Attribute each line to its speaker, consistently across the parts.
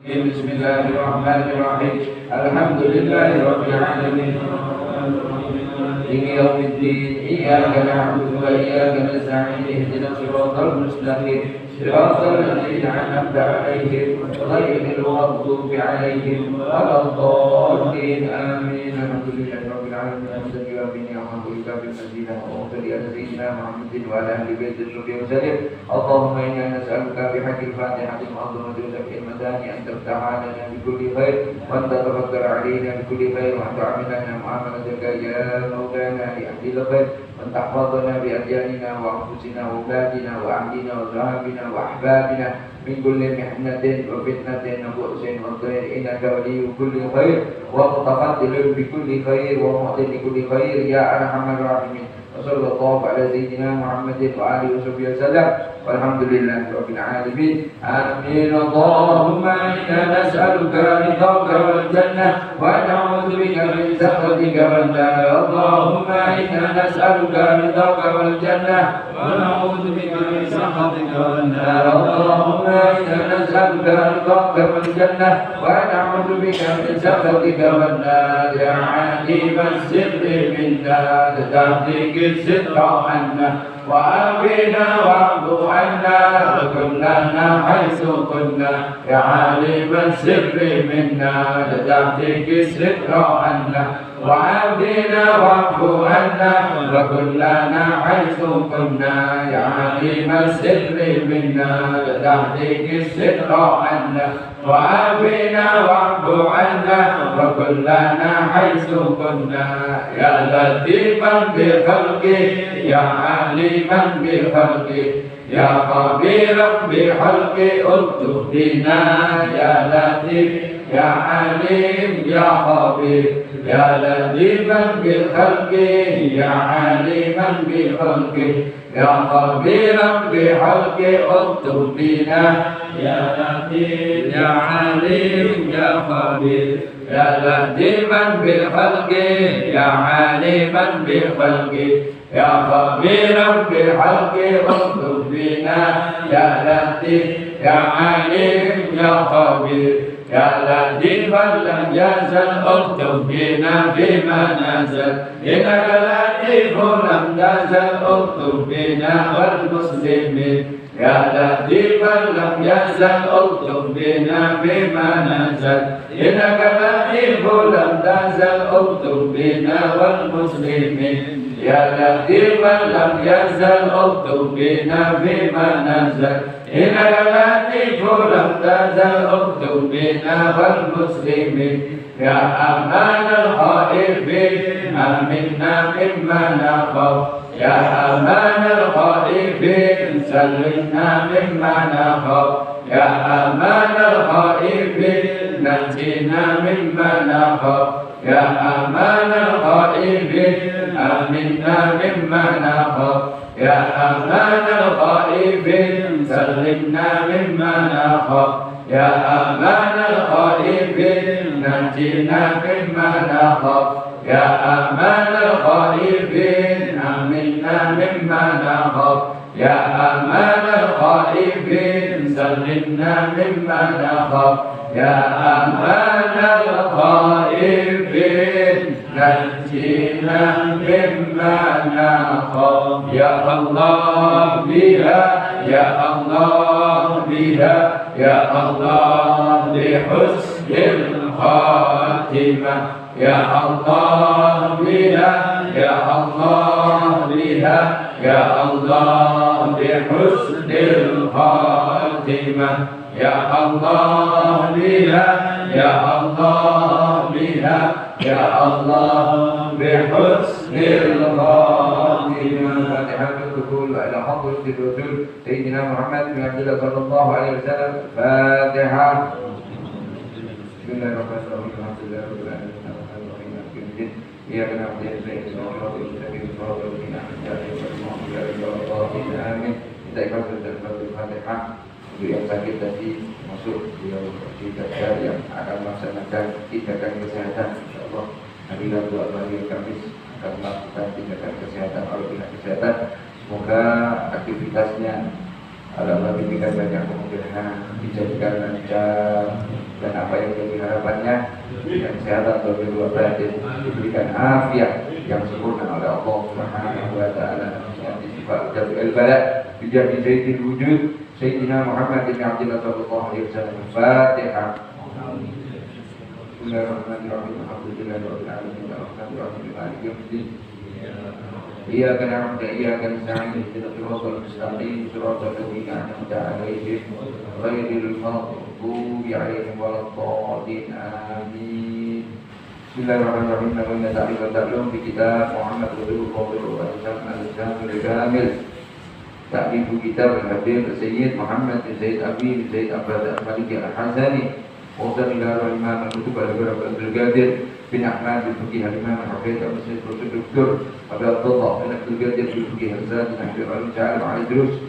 Speaker 1: بسم الله الرحمن الرحيم الحمد لله رب العالمين يوم الدين إياك نعبد وإياك نستعين اهدنا الصراط المستقيم صراط الذين أنعمت عليهم غير المغضوب عليهم ولا الضالين آمين الحمد لله رب العالمين حمدا يوافي نعمه ويكافئ مزيدا وصلي على سيدنا محمد وعلى أهل بيته الصحبه وسلم اللهم إنا نسألك بحق الفاتحة المعظمة وزكي المداني أن تفتح لنا بكل خير وأن تتفضل علينا بكل خير وأن تعاملنا معاملتك يا مولانا لأهل الخير وأن تحفظنا بأدياننا وأنفسنا وأولادنا وأهلنا وذهابنا وأحبابنا من كل محنة وفتنة وبؤس وضير إنك ولي كل خير ومتفضل بكل خير ومعطي بكل خير يا أرحم الراحمين وصلى الله على سيدنا محمد وآله وصحبه وسلم والحمد لله رب العالمين آمين اللهم إنا نسألك رضاك والجنة ونعوذ بك من سخطك والنار اللهم إنا نسألك رضاك والجنة ونعوذ بك من سخطك والنار اللهم إنا نسألك رضاك والجنة ونعوذ بك من سخطك والنار يا عالم السر منا تهديك الستر عنا وعافنا واعف عنا وكلنا حيث كنا يا عالم السر منا لتحتك الستر عنا وعافنا واعف عنا وكلنا حيث كنا يا عالم السر منا لتحتك الستر عنا وعافنا واعف عنا وكلنا حيث كنا يا لطيفا بخلقه يا عليما بخلقه يا خبيرا بخلقه اكتب بنا يا لطيف يا عليم يا خبير يا لطيفا بخلقه يا عليما بخلقه يا خبيرا بخلقه اكتب بنا يا لطيف يا عليم يا خبير يا لطيفا بخلقه يا عليما بخلقه يا خبيرا بخلقه اكتب بنا يا لطيف يا عليم يا خبير يا لطيفا لم يزل اكتب بنا فيما نزل إنك لطيف لم تزل اكتب بنا والمسلمين يا لطيفا لم يزل اكتب بنا فيما نزل إنك لطيف لم تزل اكتب بنا والمسلمين يا لطيفا لم يزل اكتب بنا فيما نزل إنك لطيف لم تزل اكتب بنا والمسلمين يا أمان الخائفين آمنا مما نخاف يا أمان الخائفين سلمنا مما نخاف يا أمان الخائفين نجينا مما نخاف يا أمان الخائفين آمنا مما نخاف يا أمان الخائفين سلمنا مما نخاف يا أمان الخائفين نجينا مما نخاف يا أمان الخائفين آمنا مما نخاف يا أمان الخائفين سلمنا مما نخاف يا أمان الخائفين نجينا مما نخاف يا الله بها يا الله بها يا الله بحسن الخاتمة يا الله بها يا الله بها يا الله بحسن الخاتمة يا الله بها يا الله بها يا الله بحسن الخاتمة. فاتحة الدخول إلى حضرة الرسول سيدنا محمد بن عبد الله صلى الله عليه وسلم. فاتحة. بسم الله الرحمن الرحيم. الحمد لله رب العالمين الرحمن الرحيم مالك يوم الدين إياك نعبد وإياك نستعين صراط المستقيم صراط الذين أنعمت عليهم غير المغضوب عليهم ولا الضالين آمين. Kita ikhlas dan Fatihah. Untuk yang sakit tadi masuk beliau dikatakan yang akan melaksanakan tindakan kesehatan, insyaallah hari Rabu atau hari Kamis akan melakukan tindakan kesehatan oleh pihak kesehatan. Semoga aktivitasnya Allah berikan banyak kemudahan, dijadikan lancar dan apa yang menjadi harapannya, diberikan kesehatan bagi dua batin, diberikan afiat yang sempurna oleh Allah Subhanahu wa taala. Sifat Jabal Balad bijadi Zaidil Wujud Sayyidina Muhammad bin Abdullah sallallahu alaihi wasallam. Fatihah. Bismillahirrahmanirrahim. Alhamdulillahirabbil alamin. Arrahmanirrahim. Maliki yaumiddin. Iyyaka na'budu wa iyyaka nasta'in. Ihdinas siratal mustaqim. Siratal ladzina an'amta 'alaihim ghairil maghdubi 'alaihim waladdallin. Amin. Bismillahirrahmanirrahim. Namanya ta'rif wa ta'lum bi kitab Muhammad Rasulullah sallallahu alaihi wasallam al-Jamil Kamil. Ta'rif kitab al-Habib Sayyid Muhammad bin Sayyid Abi bin Sayyid Abad al-Maliki al-Hazani. Wasal ila al-Imam al-Kutub al-Ghurab al-Qadir bin Ahmad bin Fuqih al-Imam al-Hafidh al-Masjid Dr. Abu Abdullah bin Abdul Qadir bin Fuqih al-Zad bin Habib al-Ja'al al-Idrus.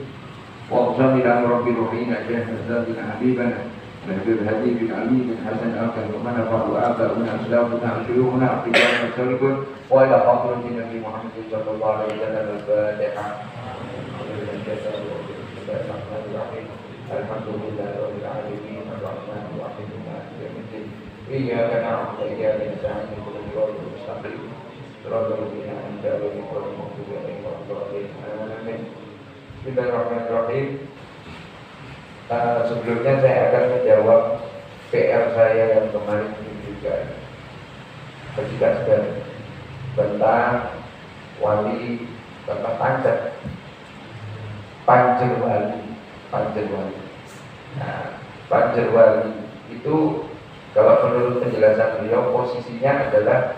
Speaker 1: Wasal ila Rabbi Ruhina Syekh al-Zad bin Habibana Habib Hadi bin Ali bin Hasan al-Qadhi wa man fa'u aba'una aslamuna syuyukhuna aqidana salibun wa ila hadratin Nabi Muhammad sallallahu alaihi wasallam. Al-Fatihah. Alhamdulillahirabbil alamin. Ar-Rahmanir Rahim. Maliki yaumiddin. Iyyaka na'budu wa iyyaka nasta'in. Ihdinas siratal mustaqim. Siratal ladzina an'amta 'alaihim ghairil maghdubi 'alaihim waladdallin. Amin. Bismillahirrahmanirrahim. Sebelumnya saya akan menjawab PR saya yang kemarin juga tentang wali, tentang Panjer Wali. Nah, Panjer Wali itu kalau menurut penjelasan beliau posisinya adalah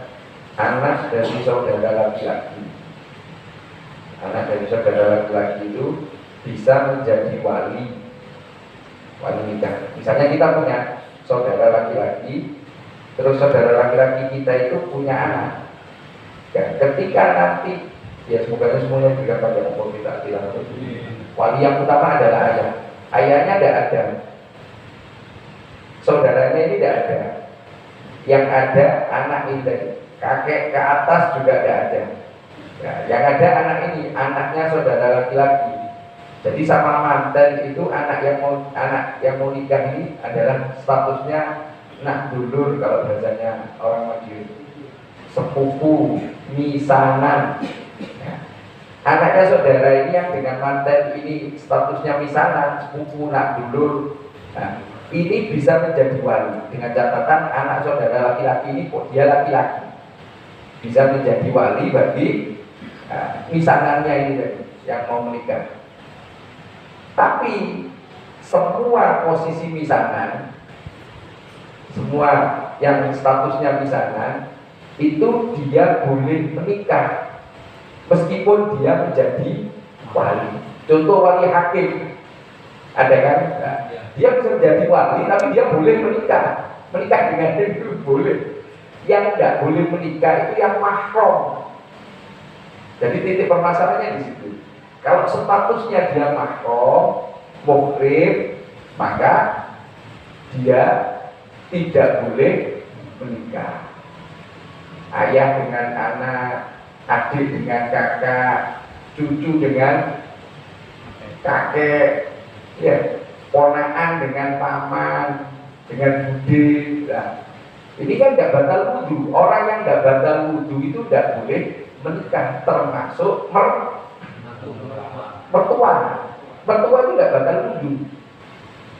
Speaker 1: anak dari saudara laki-laki. Anak dari saudara laki-laki itu bisa menjadi wali nikah. Misalnya kita punya saudara laki-laki, terus saudara laki-laki kita itu punya anak. Dan ketika nanti, ya semoga semuanya juga pada umur kita bilang, wali yang utama adalah ayah. Ayahnya tidak ada, saudaranya ini tidak ada. Yang ada anak ini, kakek ke atas juga tidak ada. Ya, yang ada anak ini, anaknya saudara laki-laki. Jadi sama mantan itu anak yang mau nikah ini adalah statusnya nak dulur, kalau bahasanya orang Madiun, sepupu, misanan. Ya. Anaknya saudara ini yang dengan mantan ini statusnya misanan, sepupu, nak dulur. Nah, ini bisa menjadi wali dengan catatan anak saudara laki-laki ini kok dia laki-laki, bisa menjadi wali bagi misanannya ini yang mau menikah. Tapi semua posisi misanan, semua yang statusnya misanan itu dia boleh menikah meskipun dia menjadi wali. Contoh wali hakim, ada kan? Nah, dia bisa menjadi wali tapi dia boleh menikah dengan dia itu boleh. Yang tidak boleh menikah itu yang mahram. Jadi titik permasalahannya di situ. Kalau statusnya dia mahram, muhrim, maka dia tidak boleh menikah. Ayah dengan anak, adik dengan kakak, cucu dengan kakek, ya, ponakan dengan paman, dengan bude. Nah, ini kan tidak batal wudhu. Orang yang tidak batal wudhu itu tidak boleh menikah, termasuk mertua. Mertua itu tidak batal wudhu.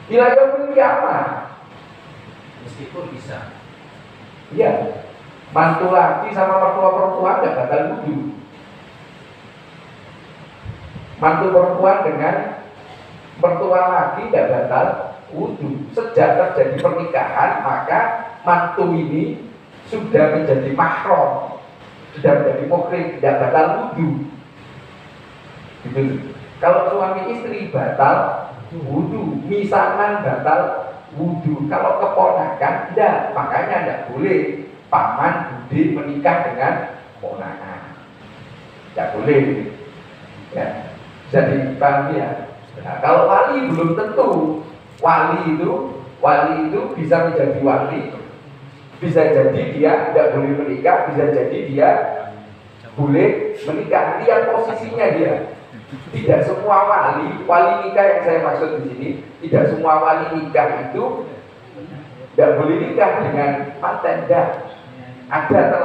Speaker 1: Bila yaumil kiamah, meskipun bisa. Iya, mantu laki sama mertua perempuan tidak batal wudhu. Mantu perempuan dengan mertua laki tidak batal wudhu. Sejak terjadi pernikahan, maka mantu ini sudah menjadi mahram, sudah menjadi muhrim, tidak batal wudhu. Gitu. Kalau suami istri batal wudhu, misanan batal wudhu. Kalau keponakan tidak, makanya tidak boleh paman bude menikah dengan ponakan, tidak boleh. Ya, jadi dipahami ya. Nah, kalau wali belum tentu. Wali itu bisa menjadi wali, bisa jadi dia tidak boleh menikah, bisa jadi dia boleh menikah. Lihat posisinya dia. Tidak semua wali nikah yang saya maksud di sini, tidak semua wali nikah itu
Speaker 2: Tidak boleh nikah dengan manten, tidak. Ada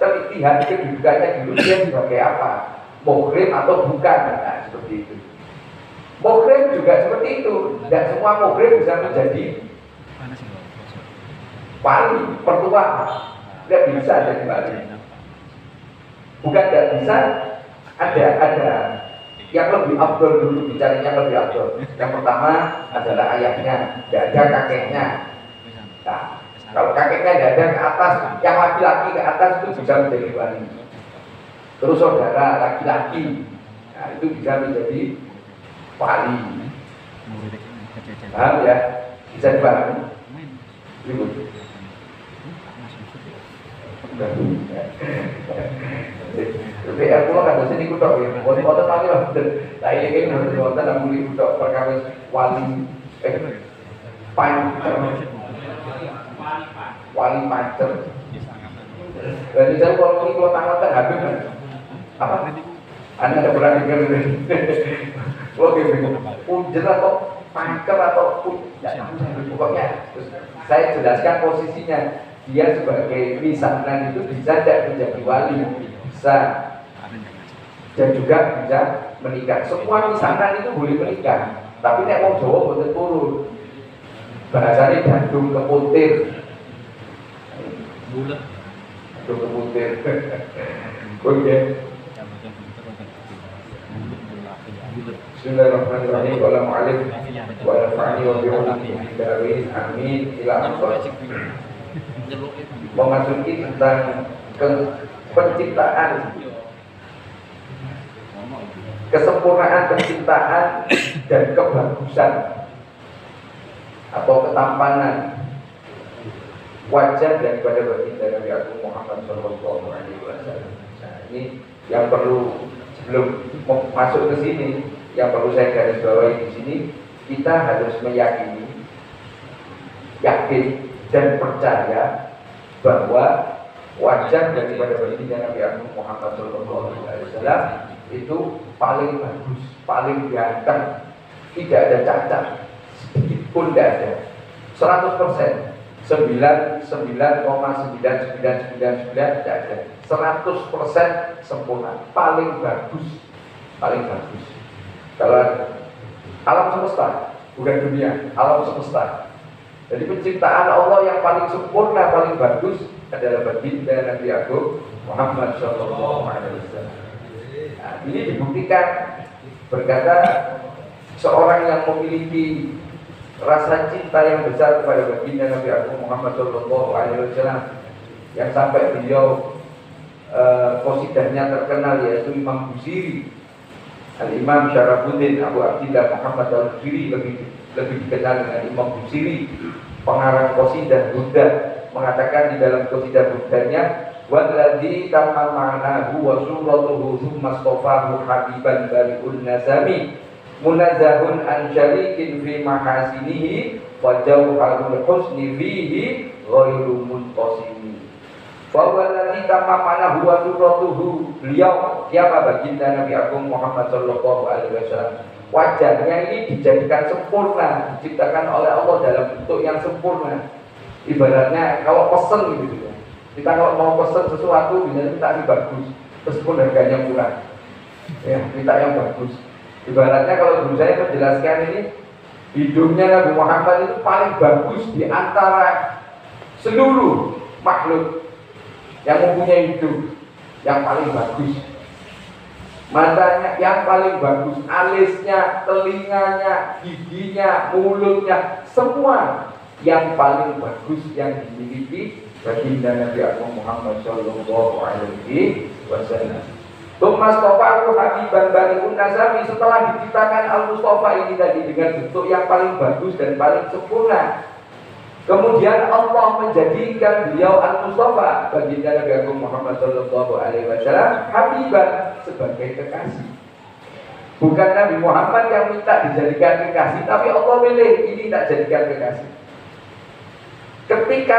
Speaker 2: telitihan kedudukannya dulu dia sebagai apa, muhrim atau bukan, nah seperti itu. Muhrim juga seperti itu, tidak semua muhrim bisa menjadi wali, pertua, tidak bisa jadi wali. Bukan tidak bisa, ada yang lebih abdul dulu, bicaranya yang lebih abdul. Yang pertama adalah ayahnya, tidak ada kakeknya. Nah, kalau kakeknya tidak ada ke atas, yang laki-laki ke atas itu bisa menjadi wali. Terus saudara laki-laki, nah itu bisa menjadi wali. Paham ya? Bisa dipahami? Ibu. Tapi aku kan sini kutok ya. Wonten lagi lah. Lah ini kan wonten namung kutok perkawis wali wali pacar. Jadi saya kalau tangan habis kan apa? Anda ada pernah dengar ini? Kalau bingung, punjer atau pacar atau pokoknya saya jelaskan posisinya. Dia sebagai misanan itu bisa tidak menjadi wali, bisa, dan juga bisa menikah. Semua misanan itu boleh menikah, tapi nek wong Jawa boten turun. Bahasanya gandum keputir. Bulat. Gandum keputir. Oke. Bismillahirrahmanirrahim. Wassalamualaikum warahmatullahi wabarakatuh. Amin. Ila akhir. Memasuki tentang penciptaan, kesempurnaan penciptaan dan kebagusan atau ketampanan wajah daripada baginda Nabi Agung Muhammad Shallallahu Alaihi Wasallam. Nah, ini yang perlu sebelum masuk ke sini, yang perlu saya garis bawahi di sini, kita harus meyakini, yakin dan percaya bahwa wajah daripada baginda Nabi Agung Muhammad Shallallahu Alaihi Wasallam itu paling bagus, paling ganteng, tidak ada cacat, sedikit pun tidak ada, 100%, 99,9999 tidak ada, 100% sempurna, paling bagus, paling bagus. Kalau alam semesta, bukan dunia, alam semesta. Jadi penciptaan Allah yang paling sempurna, paling bagus adalah baginda Nabi Agung Muhammad Shallallahu Alaihi Wasallam. Nah, ini dibuktikan berkata seorang yang memiliki rasa cinta yang besar kepada baginda Nabi Agung Muhammad Shallallahu Alaihi Wasallam, yang sampai beliau qasidahnya terkenal yaitu Imam Busiri, Al-Imam Syarafuddin Abu Abdillah Muhammad Al-Busiri, lebih dikenal dengan Imam Busiri, pengarang qasidah Burdah, mengatakan di dalam qasidah Burdahnya, walladzi tamma ma'nahu wa suratuhu tsumma astafahu habiban bari'un nazami munazzahun an syarikin fi mahasinihi wa jawharul husni fihi ghairu munqasimi. Walladzi tamma ma'nahu wa suratuhu, beliau siapa? Baginda Nabi Agung Muhammad sallallahu alaihi wasallam. Wajahnya ini dijadikan sempurna, diciptakan oleh Allah dalam bentuk yang sempurna. Ibaratnya kalau pesen gitu ya. Kita kalau mau pesen sesuatu bisa minta yang bagus, meskipun harganya murah. Ya, minta yang bagus. Ibaratnya kalau dulu saya menjelaskan ini, hidungnya Nabi Muhammad itu paling bagus di antara seluruh makhluk yang mempunyai hidung, yang paling bagus. Matanya yang paling bagus, alisnya, telinganya, giginya, mulutnya, semua yang paling bagus yang dimiliki baginda Nabi Agung Muhammad Shallallahu Alaihi Wasallam. Tumas Mustafa Habiban Bari'un Nazami, setelah diciptakan Al-Mustafa ini tadi dengan bentuk yang paling bagus dan paling sempurna, kemudian Allah menjadikan beliau Al-Mustafa, baginda Nabi Agung Muhammad Shallallahu Alaihi Wasallam, Habiban, sebagai kekasih. Bukan Nabi Muhammad yang minta dijadikan kekasih, tapi Allah pilih ini tak jadikan kekasih. Ketika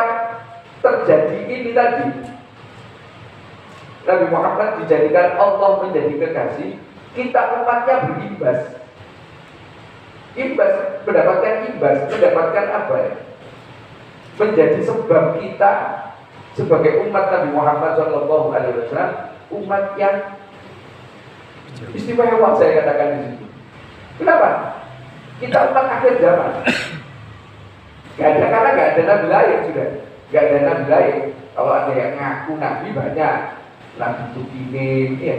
Speaker 2: terjadi ini tadi, Nabi Muhammad dijadikan Allah menjadi kekasih, kita umatnya berimbas. Imbas, mendapatkan apa ya? menjadi sebab kita sebagai umat Nabi Muhammad SAW, umat yang istimewa, saya katakan di situ. Kenapa? Kita umat akhir zaman. Karena gak ada nabi lain sudah, gak ada nabi lain. Kalau ada yang ngaku nabi banyak, nabi Tukimin, ya.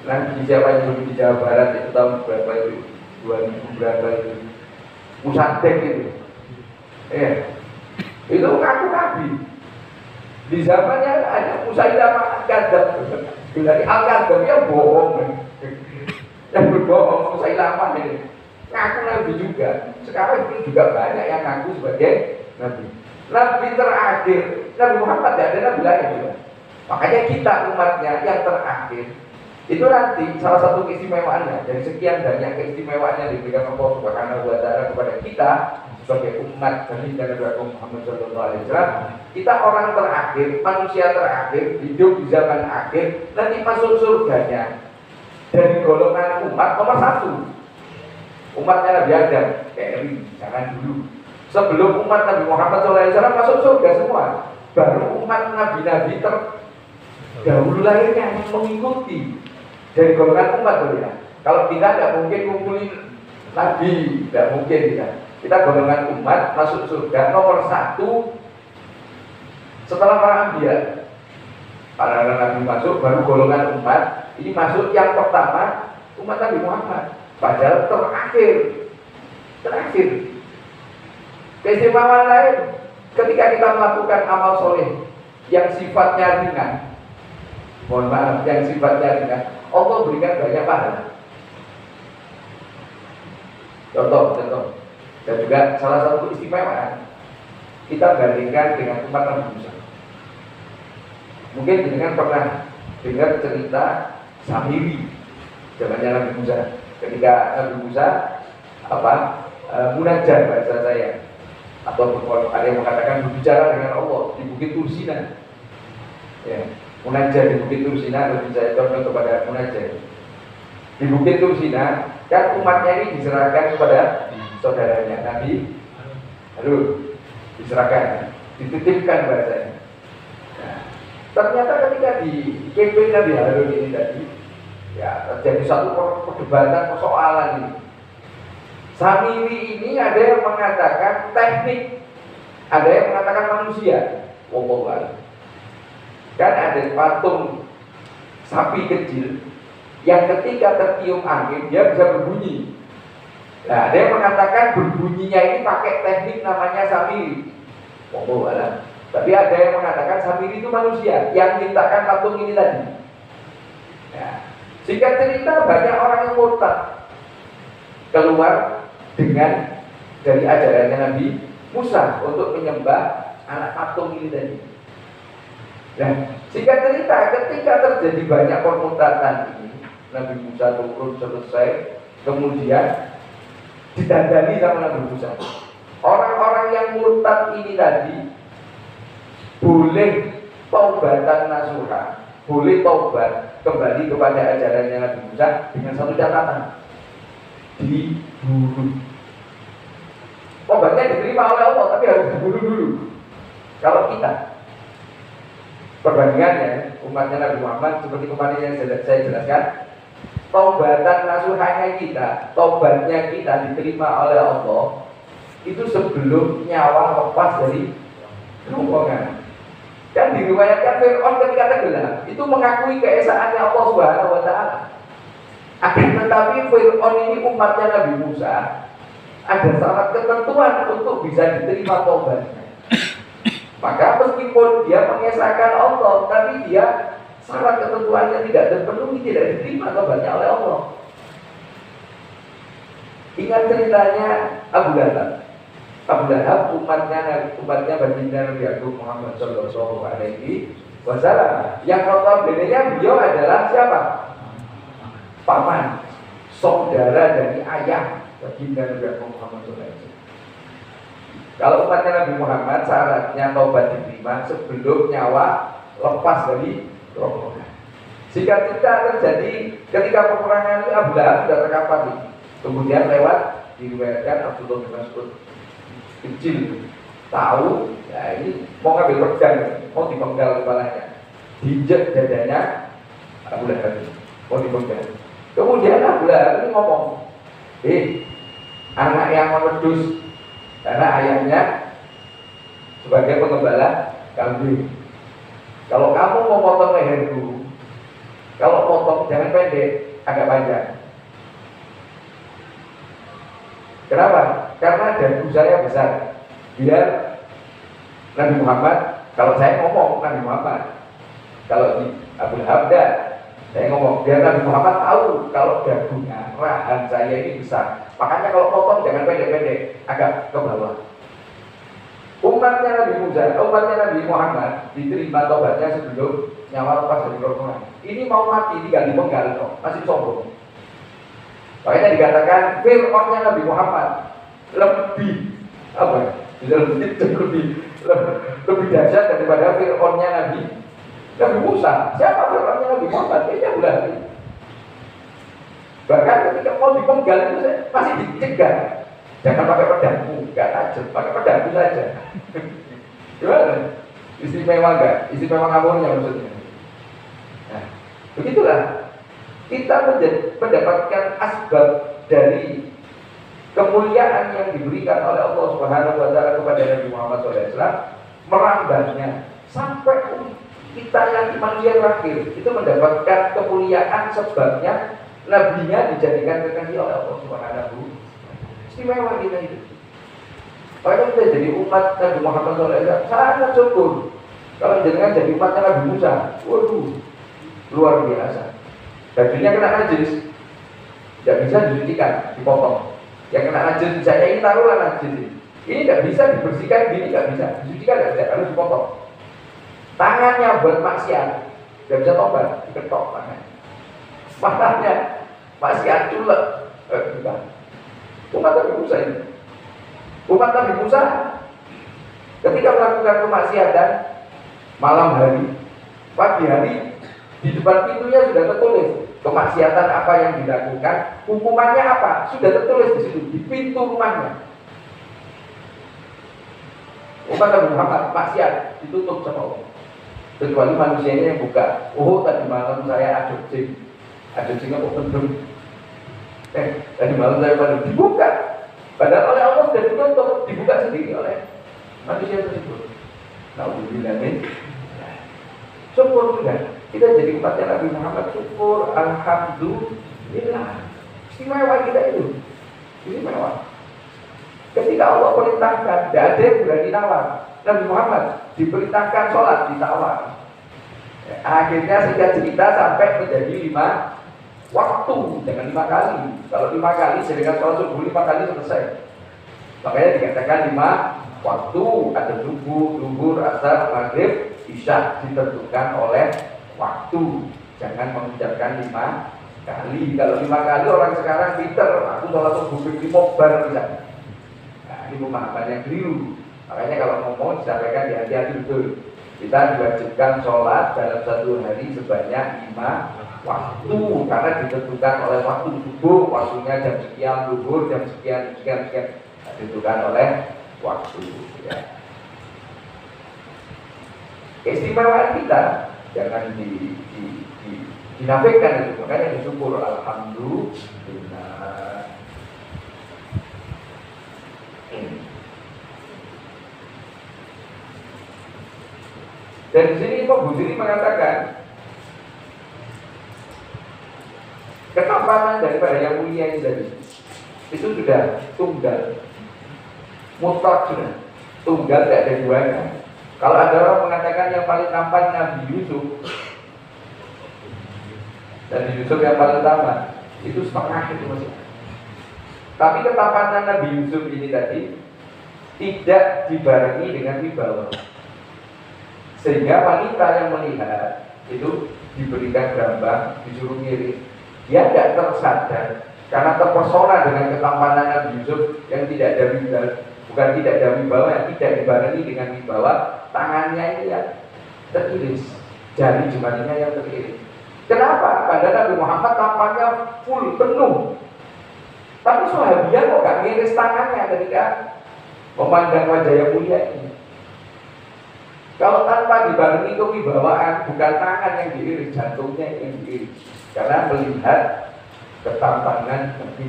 Speaker 2: Nabi siapa yang di Jawa Barat itu tahun berapa itu, 2000 berapa itu, Musadek itu, ya. Itu ngaku nabi. Di zamannya ada Musailamah Al-Kadzab. Dari Al-Kadzab ya bohong. Yang berbohong Musailamah ini ngaku nabi juga. Sekarang ini juga banyak yang ngaku sebagai nabi. Nabi terakhir Nabi Muhammad tidak ada nabi lain juga. Makanya kita umatnya yang terakhir itu nanti salah satu keistimewaannya dari sekian banyak keistimewaan yang diberikan Allah Subhanahu wa Ta'ala kepada kita sebagai umat dari Nabi Muhammad SAW. Kita orang terakhir, manusia terakhir, hidup di zaman akhir, nanti masuk surganya dari golongan umat nomor 1. Umatnya Nabi Adam, jangan dulu. Sebelum umat Nabi Muhammad SAW masuk surga semua, baru umat nabi-nabi terdahulu lainnya yang mengikuti dari golongan umat ya. Kalau kita tidak mungkin ngumpulin nabi, tidak mungkin kita. Kita golongan umat masuk surga nomor 1 setelah para anbiya. Para nabi masuk, baru golongan umat ini masuk yang pertama umat Nabi Muhammad. Padahal terakhir. Keistimewaan lain ketika kita melakukan amal soleh yang sifatnya ringan, mohon maaf, yang sifatnya ringan, Allah berikan banyak pahala. Contoh. Dan juga salah satu keistimewaan kita bandingkan dengan umat Nabi Musa. Mungkin dengan pernah dengar cerita Samiri zamannya Nabi Musa. Ketika Nabi Musa munajat bahasa saya, atau ada yang mengatakan berbicara dengan Allah di Bukit Tursina. Ya, munajat di Bukit Tursina, lebih saya contoh kepada munajat. Di Bukit Tursina kan umatnya ini diserahkan kepada saudaranya Nabi, lalu diserahkan, dititipkan bahasanya. Nah, ternyata ketika di campaign Nabi Harun ini tadi, ya terjadi satu perdebatan persoalan ini. Samiri ini ada yang mengatakan teknik, ada yang mengatakan manusia. Kan ada patung sapi kecil yang ketika tertiup angin dia bisa berbunyi. Nah, ada yang mengatakan berbunyinya ini pakai teknik namanya Samiri. Tapi ada yang mengatakan Samiri itu manusia yang menciptakan patung ini tadi. Nah, singkat cerita banyak orang yang murtad keluar dengan dari ajarannya Nabi Musa untuk menyembah anak patung ini tadi. Nah, singkat cerita ketika terjadi banyak permurtadan ini, Nabi Musa turun selesai, kemudian ditandani sama Nabi Musa. Orang-orang yang murtad ini tadi boleh taubatan nasuha, boleh taubat kembali kepada ajarannya Nabi Musa dengan satu catatan, dibunuh. Taubatnya diterima oleh Allah, tapi harus dibunuh dulu. Kalau kita perbandingannya umatnya Nabi Muhammad seperti kemarin yang saya jelaskan, taubatan nasuhanya kita, taubatnya kita diterima oleh Allah itu sebelum nyawa lepas dari rombongan. Dan diriwayatkan Fir'aun ketika tenggelam itu mengakui keesaannya Allah Subhanahu wa Ta'ala. Akan tetapi Fir'aun ini umatnya Nabi Musa, ada syarat ketentuan untuk bisa diterima taubatnya. Maka meskipun dia mengesahkan Allah, tapi dia syarat ketentuannya tidak terpenuhi, tidak diterima taubatnya oleh Allah. Ingat ceritanya Abu Lahab. Abu Lahab umatnya baginda Nabi Agung Muhammad Sallallahu Alaihi Wasallam. Yang notabene-nya beliau adalah siapa? Paman, saudara dari ayah baginda Nabi Agung Muhammad Sallallahu Alaihi Wasallam. Kalau umatnya Nabi Muhammad syaratnya taubat diterima sebelum nyawa lepas dari rombongan. Jika tidak terjadi ketika peperangan ini Abu Lahab sudah terkapar nih. Kemudian lewat diriwayatkan Abdullah bin Mas'ud kecil tahu, ya ini mau ngambil pedang, mau dipenggal kepalanya, diinjek dadanya Abu Lahab, mau dipenggal. Kemudian Abu Lahab ini ngomong, anak yang memedus, karena ayahnya sebagai pengembala kambing. Kalau kamu mau potong leherku, kalau potong jangan pendek, agak panjang. Kenapa? Karena dagu saya besar. Biar Nabi Muhammad, kalau saya ngomong Nabi Muhammad, kalau di Abu Lahab saya ngomong, biar Nabi Muhammad tahu kalau dagunya, rahan saya ini besar. Makanya kalau potong jangan pendek-pendek, agak ke bawah. Umatnya Nabi Musa, umatnya Nabi Muhammad diterima tobatnya sebelum nyawa lepas dari kerumunan. Ini mau mati, tinggal dipenggal, masih sombong. Makanya dikatakan Fir'aunnya Nabi Muhammad lebih lebih dahsyat daripada Fir'aunnya Nabi Musa. Siapa Fir'aunnya Nabi Muhammad? Ini Abu Lahab. Bahkan ketika mau dipenggal itu masih dicegah. Jangan pakai pedangmu, enggak tajam, pakai pedangmu saja. Gimana? Istimewa enggak? Istimewa ngawurnya maksudnya. Nah, begitulah. Kita mendapatkan asbab dari kemuliaan yang diberikan oleh Allah Subhanahu wa taala kepada Nabi Muhammad SAW, merambahnya sampai kita yang manusia terakhir itu mendapatkan kemuliaan sebabnya nabinya dijadikan kekasih oleh Allah Subhanahu. Istimewa kita itu. Makanya kita jadi umat Nabi Muhammad SAW sangat syukur. Kalau jangan jadi umatnya Nabi Musa, waduh, luar biasa. Dagingnya kena najis, tidak bisa dicucikan, dipotong. Yang kena najis, saya ini taruhlah najis. Ini tidak bisa dibersihkan, gini tidak bisa, dicucikan tidak bisa, harus dipotong. Tangannya buat maksiat, tidak bisa tobat, diketok tangannya. Matanya maksiat culek, bukan. Umat Nabi Musa ini. Umat Nabi Musa ketika melakukan kemaksiatan malam hari, pagi hari, di depan pintunya sudah tertulis kemaksiatan apa yang dilakukan, hukumannya apa, sudah tertulis di situ di pintu rumahnya. Umat Nabi Muhammad maksiat ditutup sama Allah. Kecuali manusianya yang buka. Oh, tadi malam saya adopsi apa pendem. Tadi malam saya pada dibuka. Padahal oleh Allah sudah ditutup, dibuka sendiri oleh manusia tersebut. Alhamdulillah. Syukur sudah. Kita jadi umatnya Nabi Muhammad, syukur, alhamdulillah. Istimewa kita itu. Istimewa. Ketika Allah perintahkan, tidak ada yang berani nawar. Nabi Muhammad diperintahkan sholat, ditawar. Akhirnya singkat cerita sampai menjadi 5 waktu, jangan 5 kali. Kalau 5 kali, sedangkan sholat subuh 5 kali selesai. Makanya dikatakan 5 waktu, ada subuh, zuhur, asar, maghrib, isya, ditentukan oleh waktu. Jangan mengucapkan 5 kali. Kalau 5 kali orang sekarang pinter, aku sholat subuh 5 bar bisa. Nah, ini pemahaman yang keliru. Makanya kalau ngomong disampaikan hati-hati betul. Kita diwajibkan sholat dalam satu hari sebanyak 5 waktu, karena ditentukan oleh waktu subuh, waktunya jam sekian, zuhur jam sekian, ditentukan oleh waktu. Ya. Keistimewaan kita jangan dinafikan itu, makanya disyukur alhamdulillah. Dan di sini Imam Busiri mengatakan ketampanan daripada yang mulia ini tadi itu sudah tunggal, mutlak sudah tunggal, tidak ada duanya. Kalau ada orang mengatakan yang paling tampan Nabi Yusuf, dan Yusuf yang paling tampan, itu setengah itu masih. Tapi ketampanan Nabi Yusuf ini tadi tidak dibarengi dengan wibawa, sehingga wanita yang melihat itu diberikan gerambang, disuruh ngirim. Dia tidak tersadar karena terpesona dengan ketampanan Nabi Yusuf yang tidak ada wibawa, bukan tidak ada wibawa, yang tidak dibarengi dengan wibawa. Tangannya ini yang teriris, jari jemarinya yang teriris. Kenapa? Padahal Nabi Muhammad tampaknya full, penuh. Tapi Sahabiah kok gak ngiris tangannya ketika memandang wajah yang mulia ini. Kalau tanpa dibarengi kewibawaan, bukan tangan yang diiris, jantungnya yang diiris. Karena melihat ketampangan Nabi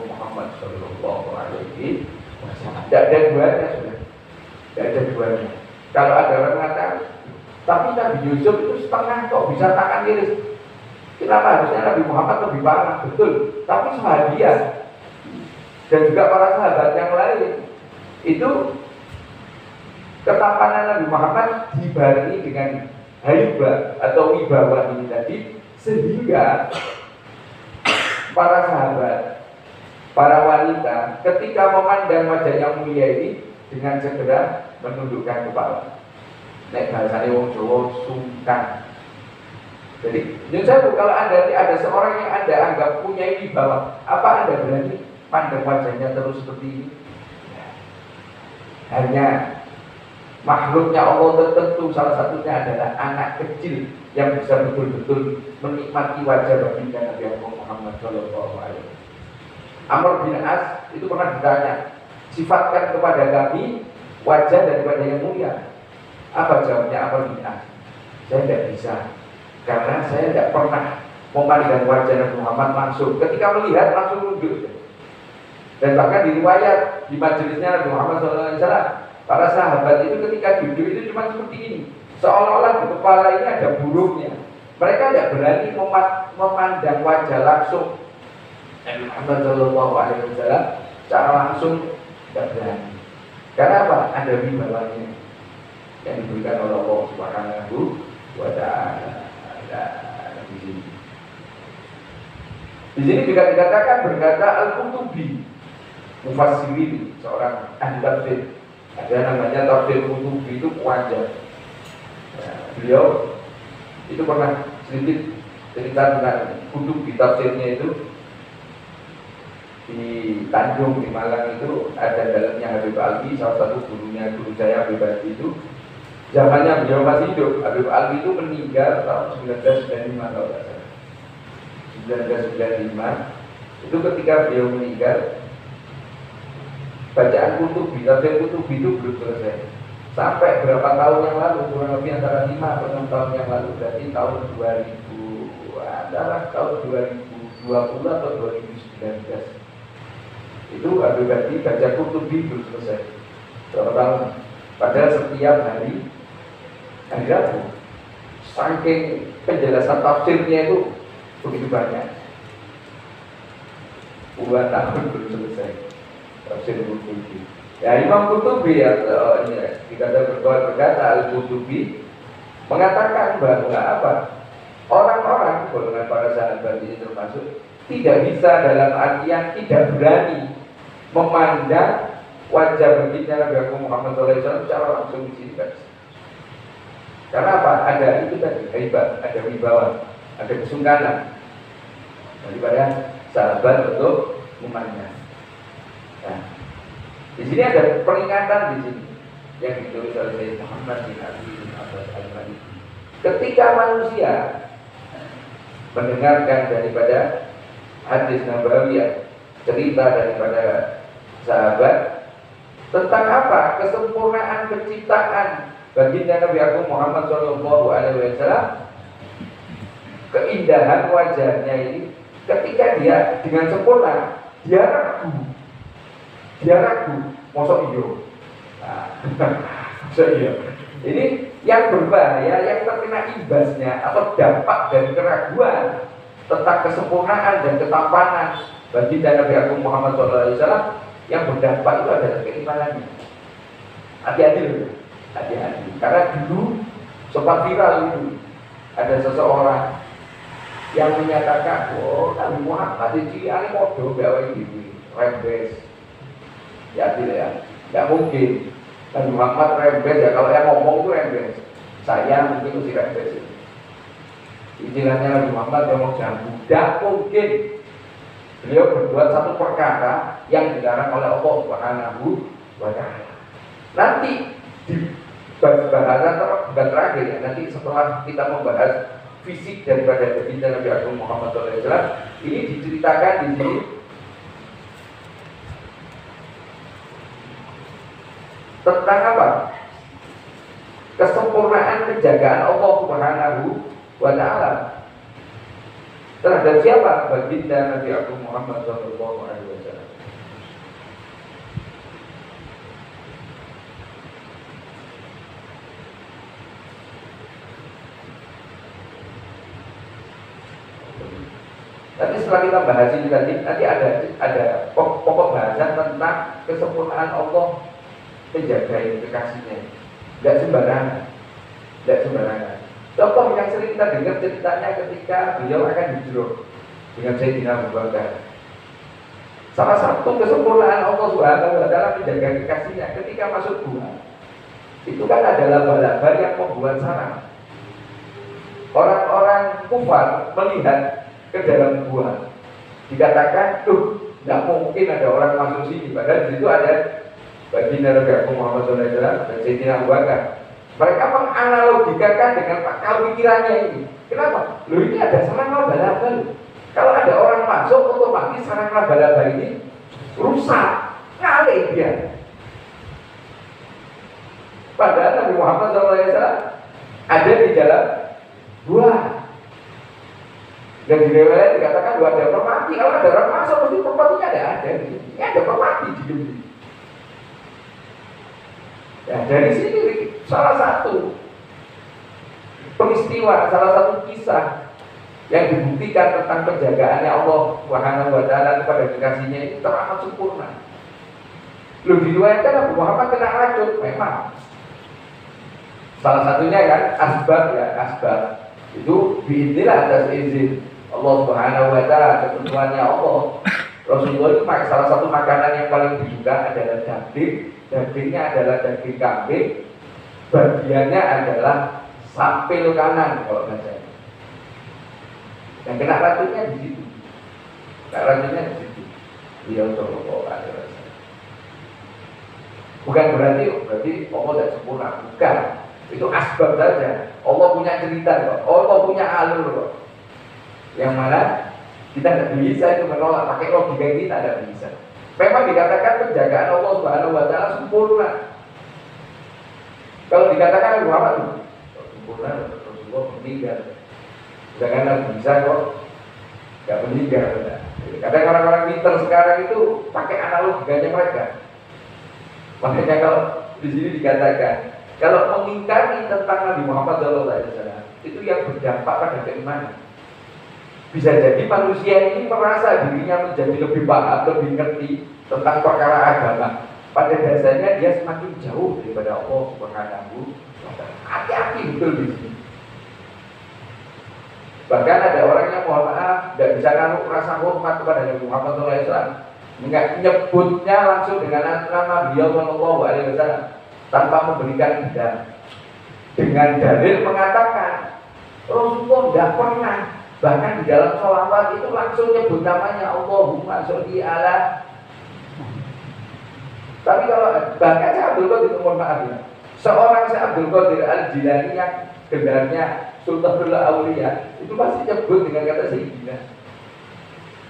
Speaker 2: Muhammad Shallallahu Alaihi Wasallam. Tidak ada duanya sudah, tidak ada duanya. Kalau ada orang mengatakan, tapi Nabi Yusuf itu setengah kok bisa tangan iris. Kenapa harusnya Nabi Muhammad lebih parah? Betul. Tapi sebahagian dan juga para sahabat yang lain itu ketampanan Nabi Muhammad dibarengi dengan haibah atau wibawa ini tadi, sehingga para sahabat, para wanita ketika memandang wajah yang mulia ini dengan segera menundukkan kepala. Nek bahasanya wong Jawa sungkan. Jadi, kalau ada seorang yang Anda anggap punya wibawa, apa Anda berani pandang wajahnya terus seperti ini? Hanya makhluknya Allah tertentu, salah satunya adalah anak kecil yang bisa betul-betul menikmati wajah baginda Nabi Muhammad Shallallahu Alaihi Wasallam. Amr bin As itu pernah ditanya, sifatkan kepada kami wajah daripada yang mulia. Apa jawabnya Amr bin As? Saya tidak bisa, karena saya tidak pernah memandang wajah Nabi Muhammad langsung. Ketika melihat langsung tunduk. Dan bahkan di riwayat di majelisnya Nabi Muhammad SAW, para sahabat itu ketika duduk itu cuma seperti ini, seolah-olah di kepala ini ada burungnya. Mereka tidak berani memandang wajah langsung Nabi Muhammad SAW secara langsung, tidak berani. Karena apa? Ada wibawanya yang diberikan oleh Allah Subhanahu wa Ta'ala. Di sini juga dikatakan berkata Al-Qutubi Mufassirin, seorang ahli tafsir. Ada namanya tafsir Qutubi, itu wajah. Beliau itu pernah sedikit cerita tentang Qutubi, tafsirnya itu di Tanjung di Malang itu ada dalamnya Habib Alwi, salah satu gurunya guru saya Habib Alwi itu. Zamannya beliau masih hidup, Habib Alwi itu meninggal tahun 1995 kalau tidak salah. 1995 itu ketika beliau meninggal, bacaan Qutubi, tafsir Qutubi itu belum selesai. Sampai berapa tahun yang lalu, kurang lebih antara 5 atau 6 tahun yang lalu, berarti tahun 2000, antara tahun 2020 atau 2019. Itu Habib Alwi baca Qutubi belum selesai. Berapa tahun? Padahal setiap hari Rabu, saking penjelasan tafsirnya itu begitu banyak. Puluhan tahun belum selesai tafsir Qutubi. Ya, Imam Qutubi berkata Al-Qutubi mengatakan bahwa apa? Orang-orang golongan para sahabat ini termasuk tidak bisa dalam artian tidak berani memandang wajah baginda Nabi Muhammad SAW secara langsung di sini. Karena apa? Ada itu tadi, hebat, ada wibawa, ada kesungkanan daripada sahabat untuk memandang. Nah, di sini ada peringatan di sini yang ditulis oleh Muhammad bin Ali bin Abbas Al-Maliki. Ketika manusia mendengarkan daripada hadis Nabawiyah, cerita daripada sahabat tentang apa? Kesempurnaan penciptaan baginda Nabi Agung Muhammad Shallallahu Alaihi Wasallam, keindahan wajahnya ini, ketika dia dengan sempurna, dia ragu, mosok iyo. Ini yang berbahaya, yang terkena imbasnya atau dampak dari keraguan tentang kesempurnaan dan ketampanan baginda Nabi Agung Muhammad SAW, yang berdampak itu adalah keimanannya. Hati-hati loh, hati-hati. Karena dulu sempat viral itu, ada seseorang yang menyatakan, oh Nabi Muhammad itu ini modo gawe ini, rembes. Ya tidak ya, nggak mungkin. Nabi Muhammad rembes ya, kalau yang ngomong itu rembes. Saya mungkin mesti rembes itu. Istilahnya Nabi Muhammad ngomong jambu, tidak mungkin. Beliau berbuat satu perkara yang dilarang oleh Allah Subhanahu wa Ta'ala. Nanti di bahasan terakhir ya, nanti setelah kita membahas fisik daripada baginda Nabi Agung Muhammad SAW, ini diceritakan di sini tentang apa? Kesempurnaan penjagaan Allah Subhanahu wa Ta'ala terhadap siapa? Baginda Nabi Agung Muhammad sallallahu alaihi wasallam. Nanti setelah kita bahas ini tadi, nanti ada pokok bahasan tentang kesempurnaan Allah menjaga kekasihnya. Tidak sembarangan, tidak sembarangan. Contoh yang sering kita dengar ceritanya ketika beliau akan hijrah dengan Sayyidina Abu Bakar. Salah satu kesempurnaan Allah Subhanahu wa Ta'ala menjaga kekasihnya ketika masuk gua. Itu kan ada laba-laba yang membuat sarang. Orang-orang kufar melihat ke dalam gua, dikatakan, tuh, tidak mungkin ada orang masuk sini. Padahal di situ ada baginda Nabi Muhammad SAW dan Sayyidina Abu Bakar. Mereka menganalogikakan dengan akal pikirannya ini. Kenapa? Loh, ini ada sarang laba-laba loh. Kalau ada orang masuk, otomatis sarang laba-laba ini rusak, ngalih dia. Padahal Nabi Muhammad SAW ada di dalam gua. Dan di riwayat dikatakan bahwa ada merpati. Kalau ada orang masuk, mesti merpatinya ada. Ini ada merpati di sini. Ya, dari sini salah satu peristiwa, salah satu kisah yang dibuktikan tentang penjagaannya Allah Subhanahu wa Ta'ala kepada kekasihnya itu teramat sempurna. Loh, diriwayatkan Nabi Muhammad kena racun, memang. Salah satunya kan asbab ya, asbab itu biidznillah atas izin Allah Subhanahu wa Ta'ala, ketentuannya Allah. Rasulullah itu salah satu makanan yang paling disuka adalah daging. Dagingnya adalah daging kambing, bagiannya adalah sampil kanan kalau bahasanya. Yang kena racunnya di situ. Kena racunnya di situ. Beliau sallallahu alaihi wasallam. Bukan berarti Allah tidak sempurna, bukan. Itu asbab saja. Allah punya cerita kok. Allah punya alur kok. Yang mana kita tidak bisa itu menolak pakai logika kita, tidak bisa. Memang dikatakan penjagaan Allah Subhanahu wa Ta'ala sempurna. Kalau dikatakan Muhammad sempurna, Rasulullah meninggal. Jangan tidak bisa kok, nggak meninggal. Kadang orang-orang pintar sekarang itu pakai analogikanya mereka. Makanya kalau di sini dikatakan, kalau mengingkari tentang Nabi Muhammad SAW, itu yang berdampak pada keimanan. Bisa jadi manusia ini merasa dirinya menjadi lebih paham, lebih ngerti tentang perkara agama. Pada dasarnya dia semakin jauh daripada Allah Subhanahu wa Ta'ala. Hati-hati betul di sini. Bahkan ada orang yang mohon maaf tidak bisa naruh rasa hormat kepada Nabi Muhammad SAW, menyebutnya langsung dengan nama beliau Sallallahu Alaihi Wasallam tanpa memberikan bidang, dengan dalil mengatakan Rasulullah tidak pernah. Bahkan di dalam sholawat itu langsung nyebut namanya Allahumma sholli ala. Tapi kalau bahkan Syekh Abdul Qadir, mohon maaf ya, seorang Syekh Abdul Qadir Al-Jilani yang gelarnya Sultanul Auliya itu pasti nyebut dengan kata Sayyidina.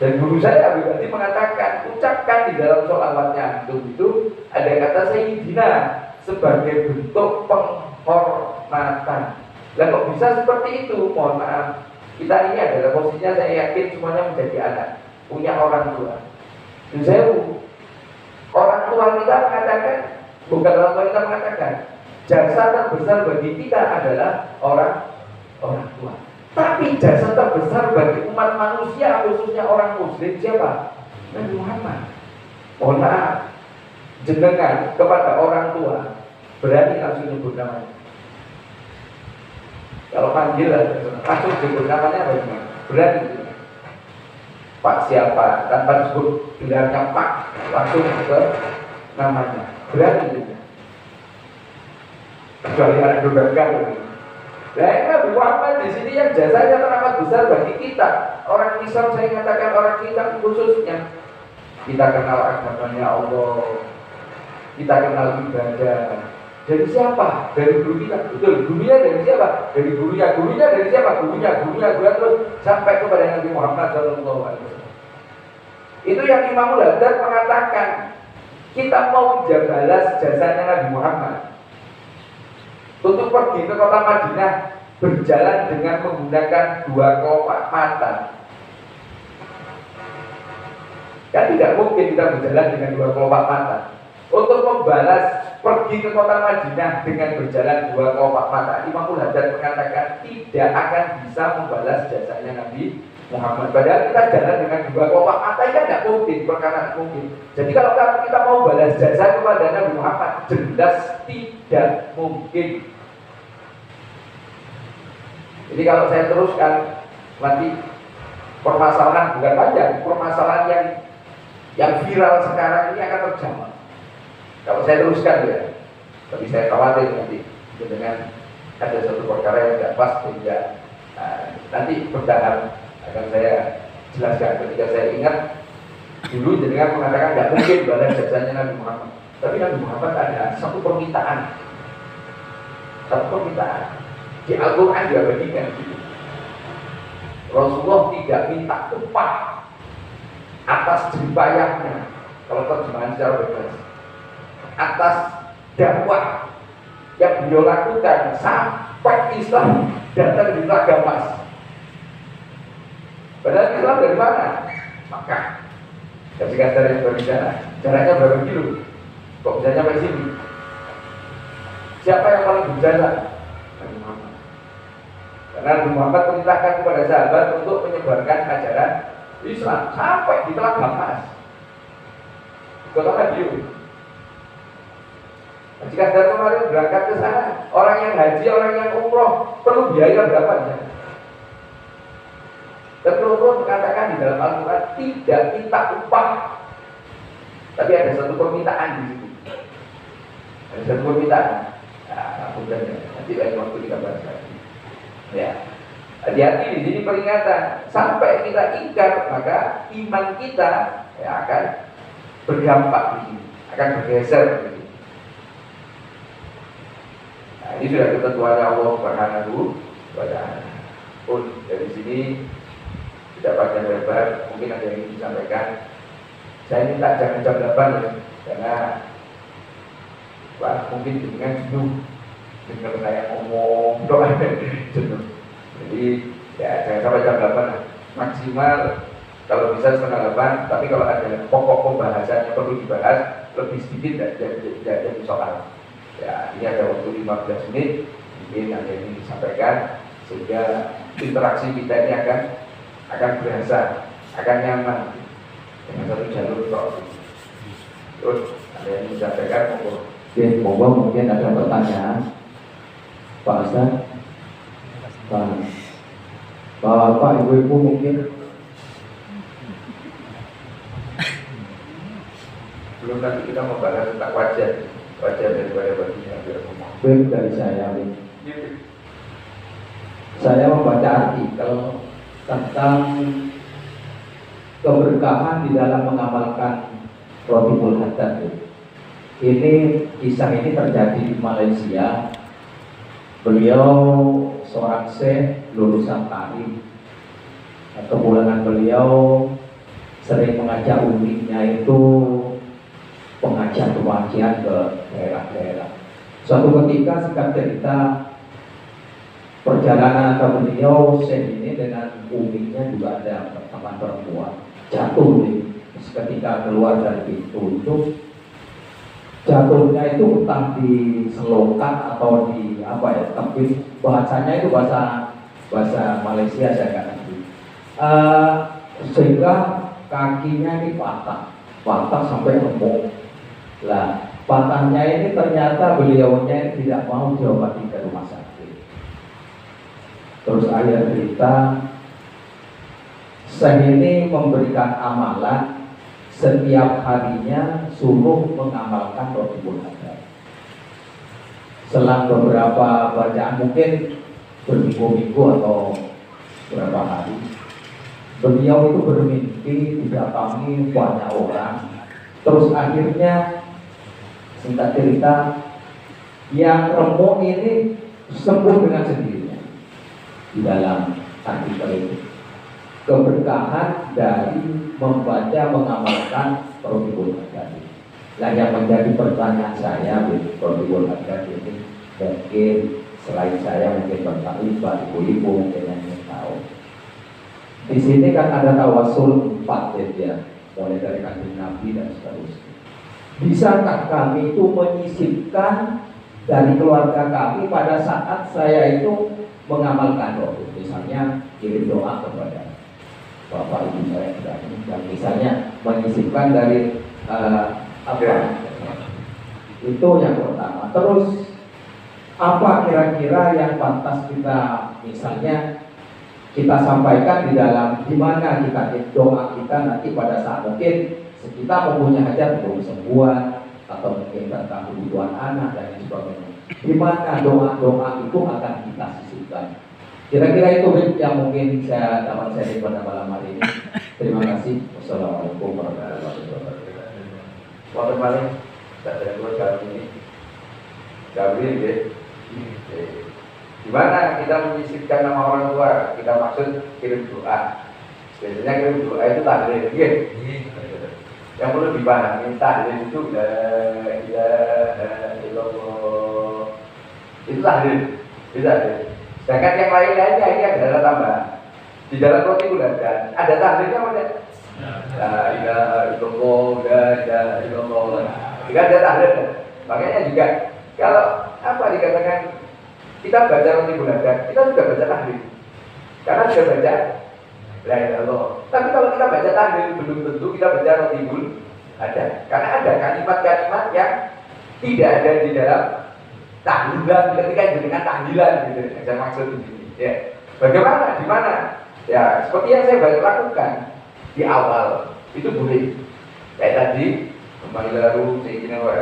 Speaker 2: Dan guru saya Abu Bakti mengatakan, ucapkan di dalam sholawatnya itu ada kata Sayyidina sebagai bentuk penghormatan. Lah kok bisa seperti itu? Mohon maaf. Kita ini adalah posisinya, saya yakin semuanya menjadi anak, punya orang tua. Dan saya orang tua kita mengatakan, bukan orang tua kita mengatakan, jasa terbesar bagi kita adalah orang tua. Tapi jasa terbesar bagi umat manusia, khususnya orang muslim siapa? Nabi Muhammad. Mohon maaf, jenengan kepada orang tua berani langsung nyebut namanya. Kalau panggil langsung disebut namanya bagaimana? Berani. Pak siapa? Tanpa disebut gelarnya Pak, langsung ke namanya. Berani juga. Kecuali anak durhaka. Nah, Nabi Muhammad di sini yang jasanya teramat besar bagi kita. Orang Islam, saya katakan orang Islam khususnya. Kita kenal agamanya Allah. Kita kenal ibadah. Dari siapa? Dari guru kita. Betul, gurunya dari siapa? Dari gurunya. Gurunya dari siapa? Gurunya terus sampai kepada Nabi Muhammad SAW. Itu yang Imam Al-Haddad mengatakan, kita mau balas jasanya Nabi Muhammad untuk pergi ke kota Madinah berjalan dengan menggunakan 2 kelopak mata. Kan tidak mungkin kita berjalan dengan 2 kelopak mata. Untuk membalas pergi ke kota Madinah dengan berjalan 2 kelopak mata, Imam Haddad mengatakan tidak akan bisa membalas jasanya Nabi Muhammad. Padahal kita jalan dengan 2 kelopak mata, kan tidak mungkin, perkara mungkin. Jadi kalau kita mau balas jasa kepada Nabi Muhammad, jelas tidak mungkin. Jadi kalau saya teruskan nanti permasalahan bukan panjang, permasalahan yang viral sekarang ini akan terjawab. Kalau saya teruskan ya, tapi saya khawatir nanti dengan ada satu perkara yang tidak pas sehingga nanti bertahap akan saya jelaskan. Ketika saya ingat dulu jenengan mengatakan tidak mungkin balas jasanya Nabi Muhammad, tapi Nabi Muhammad ada satu permintaan di Al-Quran dia bagikan. Rasulullah tidak minta upah atas jeripayahnya, kalau terjemahan secara bebas, atas dakwah yang beliau lakukan sampai Islam datang di Telaga Mas. Padahal Islam dari mana? Makkah. Kasih kasar yang berbicara, jaraknya berapa kilo? Kok bisa sampai sini? Siapa yang paling berjasa? Nabi Muhammad. Karena Nabi Muhammad perintahkan kepada sahabat untuk menyebarkan ajaran Islam sampai di Telaga Mas, kota Madiun. Jika dari kemarin berangkat ke sana, orang yang haji, orang yang umroh perlu biaya berapa ya? Dan Rasulullah mengatakan di dalam Al-Quran tidak minta upah, tapi ada satu permintaan di situ. Ada satu permintaan. Nah, nanti lain waktu kita bahas lagi. Ya, hati-hati di sini peringatan. Sampai kita ingkar, maka iman kita akan berdampak di sini, akan bergeser di sini. Nah, ini sudah ketentuannya Allah Subhanahu wa Ta'ala. Pun dari sini tidak panjang lebar, mungkin ada yang ingin disampaikan. Saya minta jangan jam 8 ya, karena mungkin dengan jenuh dengan saya ngomong doa jenuh. Jadi ya jangan sampai jam 8 maksimal, kalau bisa setengah 8. Tapi kalau ada pokok pembahasan yang perlu dibahas lebih sedikit dari soal. Ya, ini ada waktu 15 menit, mungkin ada yang ingin disampaikan sehingga interaksi kita ini akan berasa, akan nyaman dengan satu jalur kok. Terus ada yang ingin disampaikan,
Speaker 3: monggo mungkin ada pertanyaan, Pak Ustaz, Bapak Ibu mungkin.
Speaker 2: Belum nanti kita membahas tentang wajah daripada baginya biar ngomong.
Speaker 3: Baik, dari saya membaca artikel tentang keberkahan di dalam mengamalkan Rotibul Haddad. Kisah ini terjadi di Malaysia. Beliau seorang syekh lulusan Tarim. Kepulangan beliau sering mengajak uminya itu pengajian ke daerah-daerah. Suatu ketika singkat cerita perjalanan ke beliau syekh ini dengan uminya juga ada teman perempuan jatuh ketika keluar dari pintu itu. Jatuhnya itu entah di selokan atau di apa ya, tapi bahasanya itu bahasa Malaysia saya nggak ngerti. Sehingga kakinya ini patah sampai remuk. Lah, patahnya ini ternyata beliaunya tidak mau diobati ke rumah sakit. Terus akhir cerita, saya ini memberikan amalan setiap harinya suruh mengamalkan Rotibul Haddad. Selang beberapa bacaan, mungkin berminggu-minggu atau beberapa hari, beliau itu bermimpi didatangi banyak orang. Terus akhirnya singkat cerita yang remuk ini sembuh dengan sendirinya. Di dalam artikel itu keberkahan dari membaca mengamalkan Rotibul Haddad. Nah, yang menjadi pertanyaan saya, Ibu Hajar ini mungkin selain saya mungkin Bapak Ibu mungkin yang ingin tahu. Di sini kan ada tawasul 4 ya, mulai dari Kanjeng Nabi dan seterusnya. Bisakah kami itu menyisipkan dari keluarga kami pada saat saya itu mengamalkan doa, misalnya kirim doa kepada bapak ibu saya dan misalnya menyisipkan dari itu yang pertama. Terus apa kira-kira yang pantas kita misalnya kita sampaikan di dalam gimana kita doa kita nanti pada saat mungkin kita mempunyai hajat untuk kesembuhan atau mungkin tentang kebutuhan anak dan lain sebagainya. Gimana doa-doa itu akan kita sisipkan. Kira-kira itu yang mungkin dapat saya pada malam hari ini. Terima kasih. Wassalamualaikum warahmatullahi wabarakatuh.
Speaker 2: Waktu paling tidak ada dua kali ini. Gabriel ya. Gimana kita menyisipkan nama orang tua? Kita maksud kirim doa. Biasanya kirim doa itu tahlil, ya. Yang perlu dipahami tahlil itu la ilaha illallah. Itu tahlil, itu tahlil. Sedangkan yang lain-lainnya ini adalah tambahan. Di dalam roti bulan ada tahlilnya mana? La ilaha illallah, la ilaha illallah. Jika ada tahlil, makanya juga kalau apa dikatakan kita baca roti bulan kita sudah baca tahlil. Karena sudah baca la ilaha illallah. Tapi kalau kita baca tahlil belum tentu kita baca roti bulan ada. Karena ada kalimat-kalimat yang tidak ada di dalam tahlilan ketika dengan tahlilan gitu. Saya maksud di sini. Ya. Bagaimana? Di mana? Ya, seperti yang saya lakukan di awal itu boleh. Kayak tadi Mailaru Sayyidina wa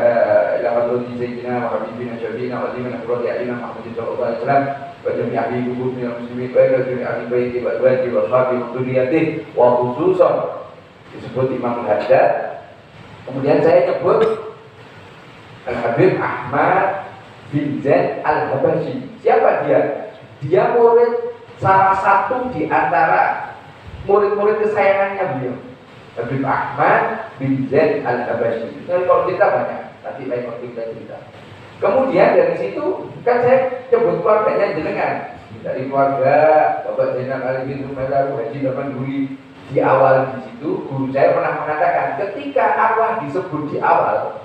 Speaker 2: ilahadun Sayyidina wa habibina syabina wa zimina qurrati a'yunina Muhammadin sallallahu alaihi wasallam wa jami'i ahli kubur minal muslimin wa jami'i ahli baiti wa azwaji wa ashabi wa dzurriyyatihi wa khususan disebut Imam Al-Haddad. Kemudian saya nyebut Al-Habib Ahmad bin Zaid Al-Habashi. Siapa dia? Dia murid salah satu di antara murid-murid kesayangannya beliau, Habib Ahmad bin Zaid Al-Habashi. Kalau kita banyak, nanti lain waktu kita cerita. Kemudian dari situ kan saya sebut keluarganya jenengan. Dari keluarga Bapak Zainal Arifin Rumailah Haji Daman Duri. Di awal di situ guru saya pernah mengatakan ketika arwah disebut di awal,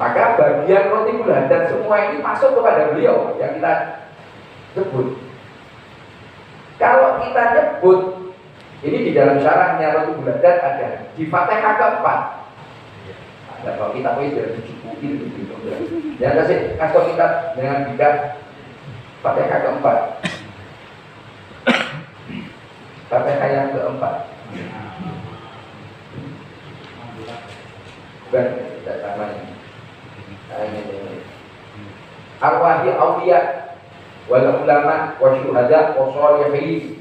Speaker 2: maka bagian roti bulan dan semua ini masuk kepada beliau yang kita sebut. Kalau kita nyebut ini di dalam syarahnya roti bulan ada di Fatihah keempat. Ada kalau kita sudah dicukupi gitu. Yang kasih kita dengan bidang Fatihah keempat. Fatihah yang keempat. Bukan, tidak sama ini. Nah, ini. Arwahi awliya wal ulama wa syuhada wa shalihin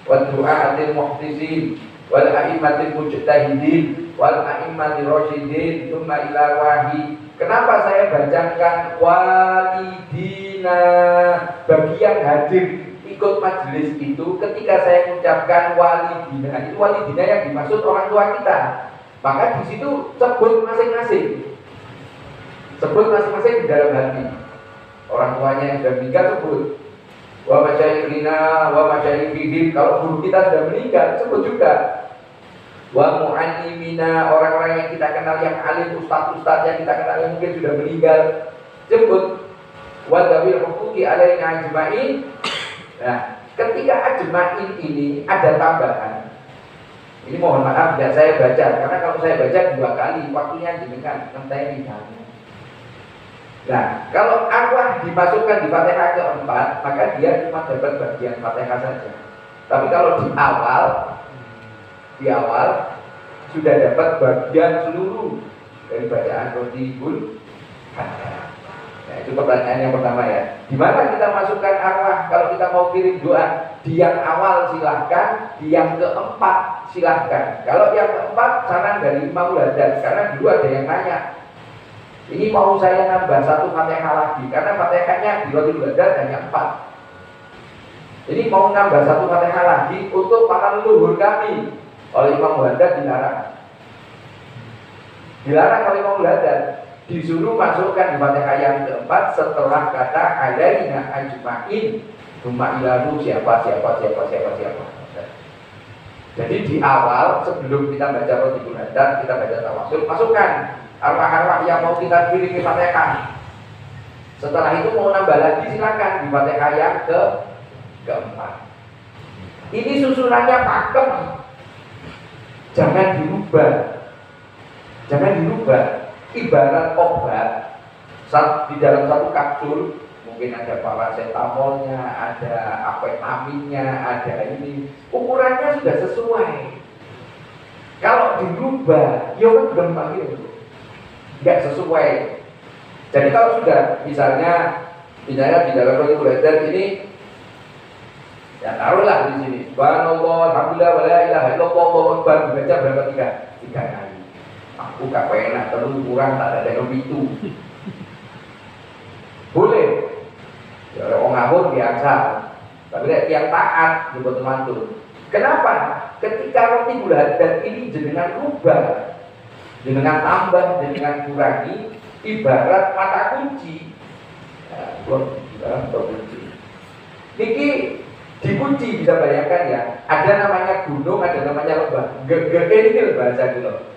Speaker 2: wa du'atil muhtisin wal a'immatil mujtahidin wal a'immatir rasyidin thumma ila wahi. Kenapa saya bacakan walidina bagi yang hadir ikut majelis itu ketika saya mengucapkan walidina, itu walidina yang dimaksud orang tua kita. Maka di situ sebut masing-masing di dalam hati. Orang tuanya yang sudah meninggal sebut wa masyayikhina wa masyayikhihim. Kalau guru kita sudah meninggal sebut juga wa mu'allimina, orang-orang yang kita kenal yang alim, ustaz-ustaz yang kita kenal yang mungkin sudah meninggal sebut wa dawil huquqi alaina ajma'in. Nah, ketika ajma'in ini ada tambahan. Ini mohon maaf tidak saya baca, karena kalau saya baca 2 kali waktunya jenengan ngenteni kami. Nah, kalau arwah dimasukkan di Fatihah keempat, maka dia cuma dapat bagian Fatihah saja. Tapi kalau di awal sudah dapat bagian seluruh dari bacaan roti bul. Nah, itu pertanyaan yang pertama ya. Di mana kita masukkan arwah kalau kita mau kirim doa? Di yang awal silahkan, di yang keempat silahkan. Kalau yang keempat saran dari Imam Al-Haddad, karena dulu ada yang nanya, ini mau saya nambah 1 Fatihah lagi, karena Fatihahnya di roti Al-Haddad hanya 4. Ini mau nambah 1 Fatihah lagi untuk para leluhur kami. Oleh Imam Al-Haddad dilarang. Dilarang oleh Mauladan, disuruh masukkan di Fatihah yang keempat setelah kata alaina ajmain cuma ilaru siapa. Jadi di awal sebelum kita baca Roti Buladan, kita baca tawasul, masukkan arwah-arwah yang mau kita pilih ke Fatihah. Setelah itu mau nambah lagi silakan di Fatihah yang keempat. Ini susunannya pakem, jangan dirubah. Ibarat obat di dalam satu kapsul, mungkin ada paracetamolnya, ada amfetaminnya, ada ini, ukurannya sudah sesuai. Kalau dirubah, ya kan gampang gitu, nggak sesuai. Jadi kalau sudah misalnya di dalam Roti Buladan ini, ya taruhlah di sini, subhanallah, alhamdulillah, wala ilaha illallah, Allahu akbar, dibaca berapa? Tiga kali. Aku gak enak, terlalu kurang, tak ada yang itu. Boleh. Ya orang ngawur biasa. Tapi yang taat juga teman-teman. Kenapa? Ketika Roti Buladan ini jenengan rubah, jenengan tambah, jenengan kurangi, ibarat mata kunci. Ibarat mata kunci. Niki dikunci, bisa bayangkan ya. Ada namanya gunung, ada namanya lembah. Ini bahasa dulu.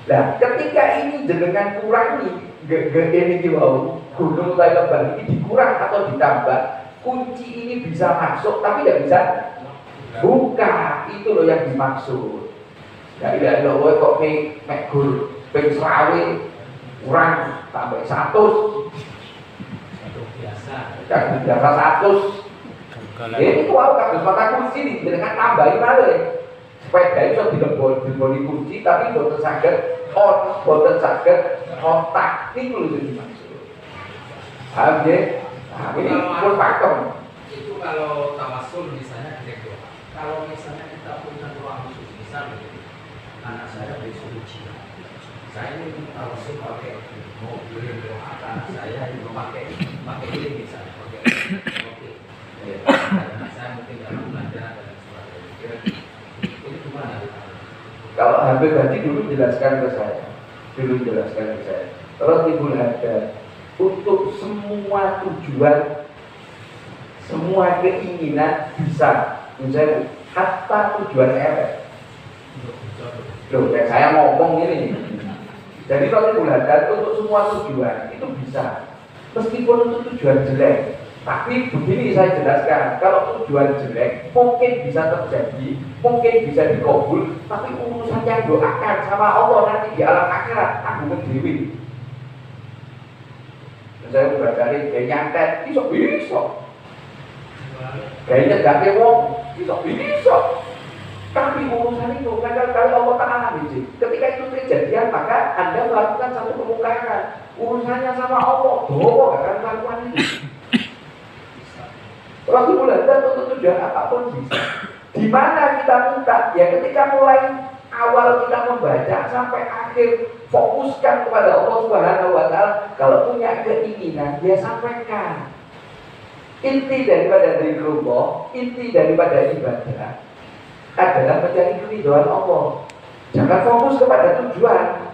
Speaker 2: Nah, ketika ini jenengan kurangi, ini mau gunung atau lembah ini dikurang atau ditambah, kunci ini bisa masuk tapi tidak bisa buka. Itu loh yang dimaksud. Ya tidak loh kok mek gur ping serawe kurang tambah 100 biasa. Kan biasa 100. Ini wow kados mata kunci nih jenengan tambahin malih. Sepeda itu dibeli kunci tapi boten saged on, boten saged kontak. Itu lho dimaksud. Paham ya? Nah, ini pun pakem.
Speaker 4: Itu kalau tawasul misalnya cek doa. Kalau misalnya kita punya doa khusus, misalnya anak saya disuruh ujian, saya ini tawasul pakai mobil doa anak saya itu pakai ini misalnya pakai oke. Saya mungkin dalam belajar dan sebagainya. Ini gimana?
Speaker 2: Kalau Habib tadi dulu jelaskan ke saya. Roti Buladan untuk semua tujuan, semua keinginan bisa. Misalnya hatta tujuan elek. Loh, saya ngomong ini. Jadi Roti Buladan untuk semua tujuan itu bisa. Meskipun untuk tujuan jelek. Tapi begini saya jelaskan, kalau tujuan jelek mungkin bisa terjadi, mungkin bisa dikabul, tapi urusan yang doakan sama Allah nanti di alam akhirat tanggung dewi. Saya udah cari gaya nyantet, bisa. Gaya gak wong, bisa. Tapi urusan itu kadang-kadang Allah Ta'ala biji. Ketika itu kejadian maka Anda melakukan satu kemungkaran. Urusannya sama Allah, doa akan melakukan itu. Roti Buladan untuk tujuan apapun bisa. Di mana kita minta? Ya ketika mulai awal kita membaca sampai akhir fokuskan kepada Allah Subhanahu wa Ta'ala. Kalau punya keinginan, dia sampaikan. Inti daripada zikrullah, inti daripada ibadah adalah mencari keridhaan Allah. Jangan fokus kepada tujuan.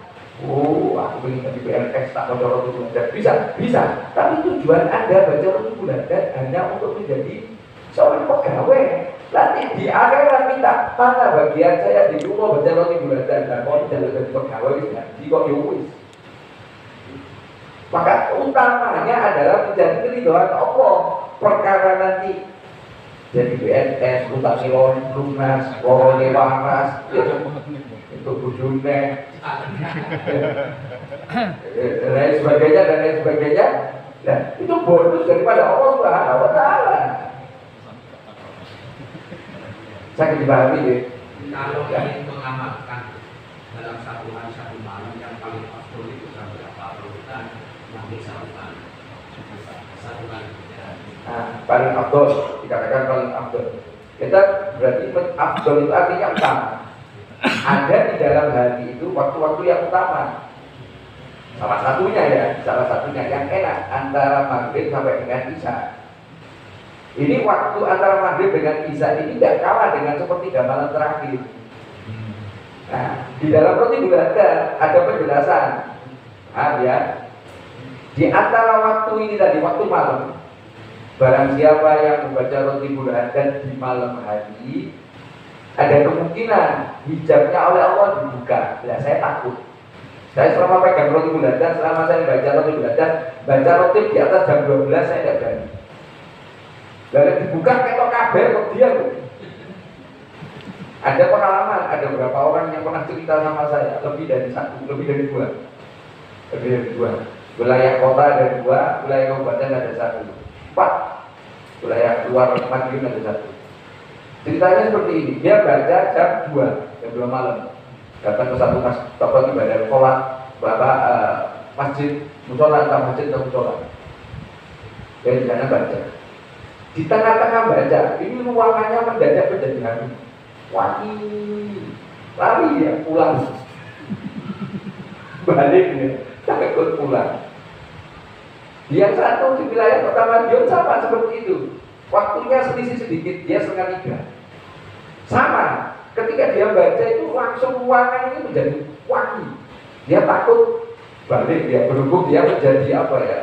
Speaker 2: Oh, aku ingin jadi PNS tak baca Roti Buladan. Bisa. Tapi tujuan Anda baca Roti Buladan hanya untuk menjadi seorang pegawai. Nanti di akhirat minta mana bagian saya di rumah baca Roti Buladan dan mau jadi pegawai di kok yowis. Maka utamanya adalah mencari keridhaan Allah. Perkara nanti jadi PNS, utang silon, lunas, korone waras, itu bujune, dan lain sebagainya. Nah, itu bonus daripada Allah Subhanahu wa Ta'ala. Saya dipahami ya.
Speaker 4: Kalau ingin mengamalkan dalam satu hari satu malam yang paling afdol itu sampai apa? Kita nanti satu kali.
Speaker 2: Nah, paling afdol, dikatakan paling afdol. Kita berarti afdol itu artinya utama. Ada di dalam hati itu waktu-waktu yang utama. Salah satunya yang enak antara maghrib sampai dengan isya. Ini waktu antara maghrib dengan isya ini tidak kalah dengan sepertiga malam terakhir. Nah, di dalam roti buladan ada penjelasan. Ya. Di antara waktu ini tadi, waktu malam, barang siapa yang membaca roti buladan di malam hari, ada kemungkinan hijabnya oleh Allah dibuka. Ya, saya takut. Saya selama pegang roti buladan, selama saya baca roti buladan, baca roti di atas jam 12 saya tidak berani. Lalu dibuka ketok kabeh kok dia loh. Ada pengalaman, ada beberapa orang yang pernah cerita sama saya, lebih dari dua. Wilayah kota ada 2, wilayah kabupaten ada 1. 4, wilayah luar Madiun ada 1. Ceritanya seperti ini, dia baca jam 2 malam. Datang ke satu tempat ibadah, sholat, masjid, musola, entah masjid atau musola. Dia di sana baca. Di tengah-tengah baca, ini ruangannya mendadak menjadi hangat. Lari ya, pulang. Balik ya, takut pulang. Yang satu di wilayah pertama dia sama seperti itu. Waktunya selisih sedikit, dia 2:30. Sama, ketika dia baca itu langsung ruangan ini menjadi wangi. Dia takut balik, dia berhubung dia menjadi apa ya?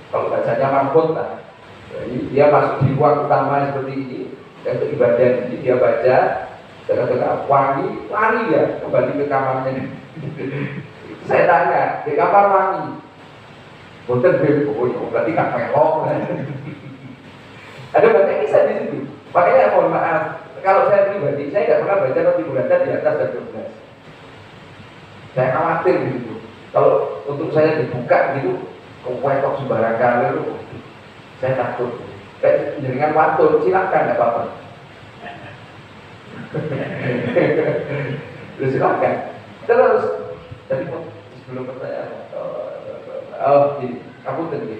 Speaker 2: Kalau bacanya marbot lah. Jadi dia masuk di ruang utama seperti ini, dan untuk ibadah ini dia baca, tengah-tengah wangi, lari ya kembali ke kamarnya. Saya tanya, di kamar wangi? Boten berarti kan pelok. Ada banyak kisah di situ. Makanya mohon maaf, kalau saya pribadi, saya tidak pernah baca roti buladan di atas jam 12. Saya khawatir gitu. Kalau untuk saya dibuka gitu, kok sembarang kali, saya takut. Kayak jaringan watur, silakan, tidak apa-apa. Silakan. Terus, tadi sebelum pertanyaan, ini, aku tadi.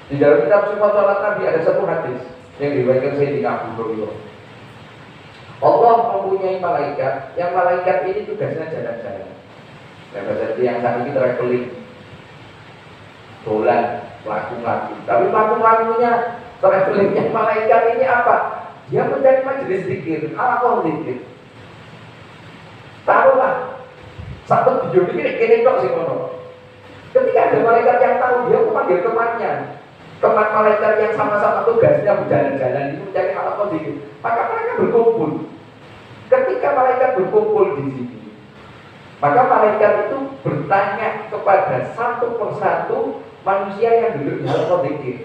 Speaker 2: Di dalam kitab Sifat Salat Nabi ada satu hadis yang diriwayatkan Sayyidina Abu Hurairah. Allah mempunyai malaikat, yang malaikat ini tugasnya jalan-jalan. Yang saat ini traveling, dolan, laku-laku. Tapi laku-lakunya, travelingnya malaikat ini apa? Dia mencari majelis zikir, apa zikir? Taruhlah, satu video ini kok sih kono. Ketika ada malaikat yang tahu, dia memanggil temannya. Teman malaikat yang sama-sama tugasnya berjalan-jalan itu mencari apa zikir. Maka mereka berkumpul. Ketika malaikat berkumpul di sini, maka malaikat itu bertanya kepada satu persatu manusia yang duduk di halaqah zikir.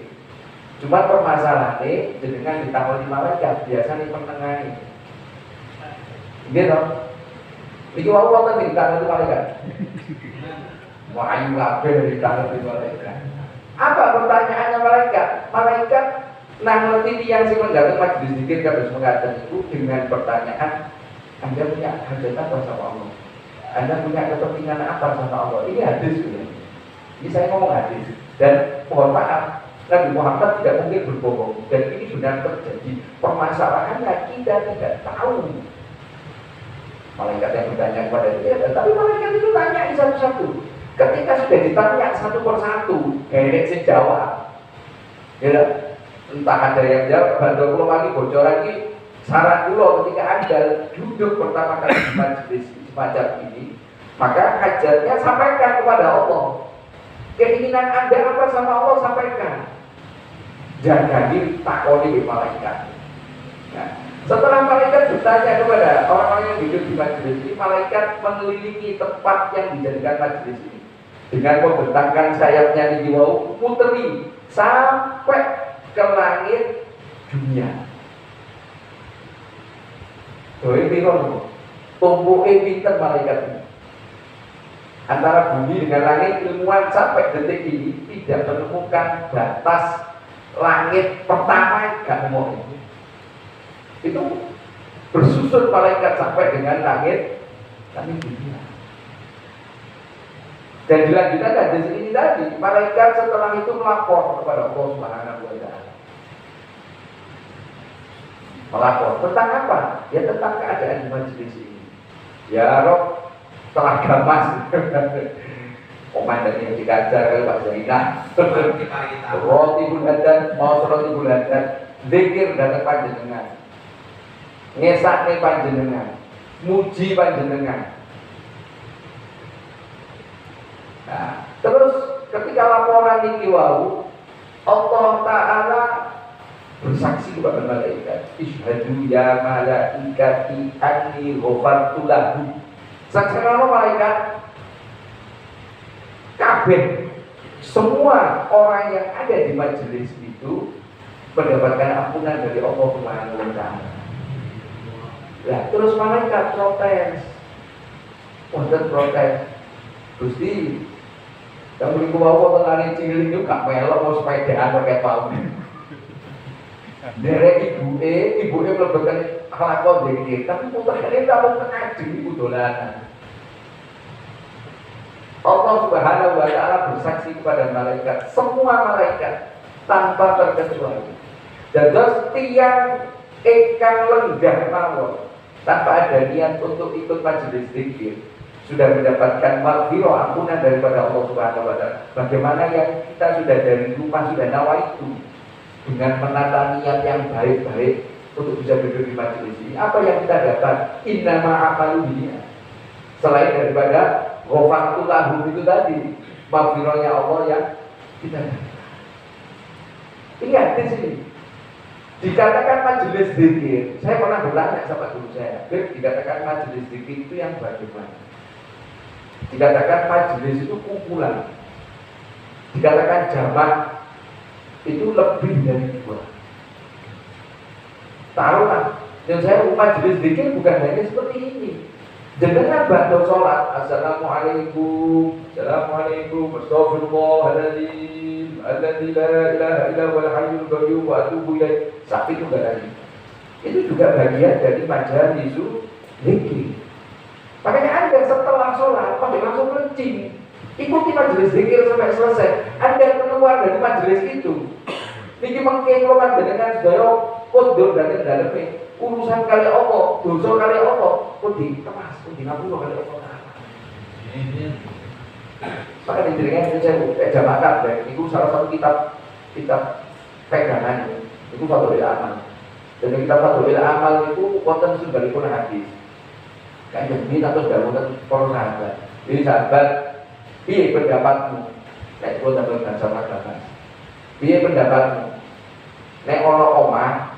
Speaker 2: Cuma permasalahannya dengan ditangani malaikat biasanya menengahi. Gitu. Iki wae wonten ing ditangani malaikat. Wahyu kabeh ditangani malaikat. Apa pertanyaannya malaikat? Malaikat nang ngerti yang sing mendatang majelis zikir kados mengatakan itu dengan pertanyaan, Anda punya hajat apa sama Allah? Anda punya kepentingan apa sama Allah? Ini hadis ini. Ini saya ngomong hadis. Dan mohon maaf, Nabi Muhammad tidak mungkin berbohong. Dan ini benar terjadi. Permasalahannya kita tidak tahu. Malaikat yang bertanya kepada dia, tapi malaikat itu tanya satu-satu. Ketika sudah ditanya satu persatu, gak sing jawab. Ya, entah ada yang jawab, bantu pulau lagi bocor lagi. Saran pulau ketika Anda duduk pertama kali di majelis semacam ini, maka hajatnya sampaikan kepada Allah. Keinginan Anda apa sama Allah sampaikan. Jangan ditakoni malaikat. Nah, setelah malaikat bertanya kepada orang-orang yang duduk di majelis ini, malaikat mengelilingi tempat yang dijadikan majelis ini dengan membentangkan sayapnya di wau puteri sampai ke langit dunia. Doi piro tumpuke pinter malaikat ini. Antara bumi dengan langit, ilmuwan sampai detik ini tidak menemukan batas langit pertama gak nemu. Itu bersusun malaikat sampai dengan langit dunia. Dan dilanjutkan hadis ini tadi, malaikat setelah itu melapor kepada Allah Subhanahu wa Ta'ala. Melapor tentang apa? Ya tentang keadaan di majelis ini. Ya Rob, telah gamas. Komandan yang dikajar oleh Pak Zainah. Roti buladan, mau roti buladan, zikir dan panjenengan. Ngesak nih panjenengan. muji panjenengan. Nah, terus ketika laporan niki wau, Allah Ta'ala bersaksi kepada malaikat, isyhadu ya malaikati anni ghafartu lahu. Saksana malaikat kabeh semua orang yang ada di majelis itu mendapatkan ampunan dari Allah Subhanahu wa Ta'ala. Lah terus malaikat protes. Wonten protes. Gusti, kamu iku wae tengane cilik itu gak melok mau sepedaan pakai tahun. Derek ibuke mlebetkan kelakon dhewe, tapi putrane tamu ngaji iku dolanan. Allah Subhanahu wa Ta'ala bersaksi kepada malaikat, semua malaikat tanpa terkecuali. Dados tiyang ingkang lenggah mawon tanpa ada niat untuk ikut majelis zikir sudah mendapatkan maghfirah, ampunan daripada Allah Subhanahu wa Ta'ala. Bagaimana yang kita sudah dari rumah sudah nawaitu dengan menata niat yang baik-baik untuk bisa duduk di majelis ini, apa yang kita dapat? Innama amalu binniyat. Selain daripada ghafartu lahu itu tadi, maghfirahnya Allah yang kita dapat. Ingat di sini dikatakan majelis zikir. Saya pernah bertanya sama guru saya, dikatakan majelis zikir itu yang bagaimana? Dikatakan majelis itu kumpulan, dikatakan jamak itu lebih dari 2. Taruhlah, yang saya majelis zikir bukan hanya seperti ini. Jangan bantu sholat, assalamualaikum, assalamualaikum, astaghfirullahaladzim, alladzi la ilaha illa huwal hayyul qayyum wa atubu ilaih. Sampai itu enggak lagi. Itu juga bagian dari majelis zikir. Makanya Anda setelah sholat, Anda langsung kencing, ikuti majelis zikir sampai selesai. Anda keluar dari majelis itu, niki mengke keluar dengan sedaya kodo dan daleme urusan kali Allah, dosa kali Allah, kodi kemas, kodi ngapura kali Allah. Maka dijenengan saya jamaah dan itu salah satu kitab pegangan itu Fadhilul Amal. Dan kitab Fadhilul Amal itu wonten setunggalipun hadis. Kanjeng Nabi atau dawuhan para sahabat. Jadi sahabat, piye pendapatmu? Nek kula tambah bahasa Makassar. Piye pendapatmu? Nek ana omah,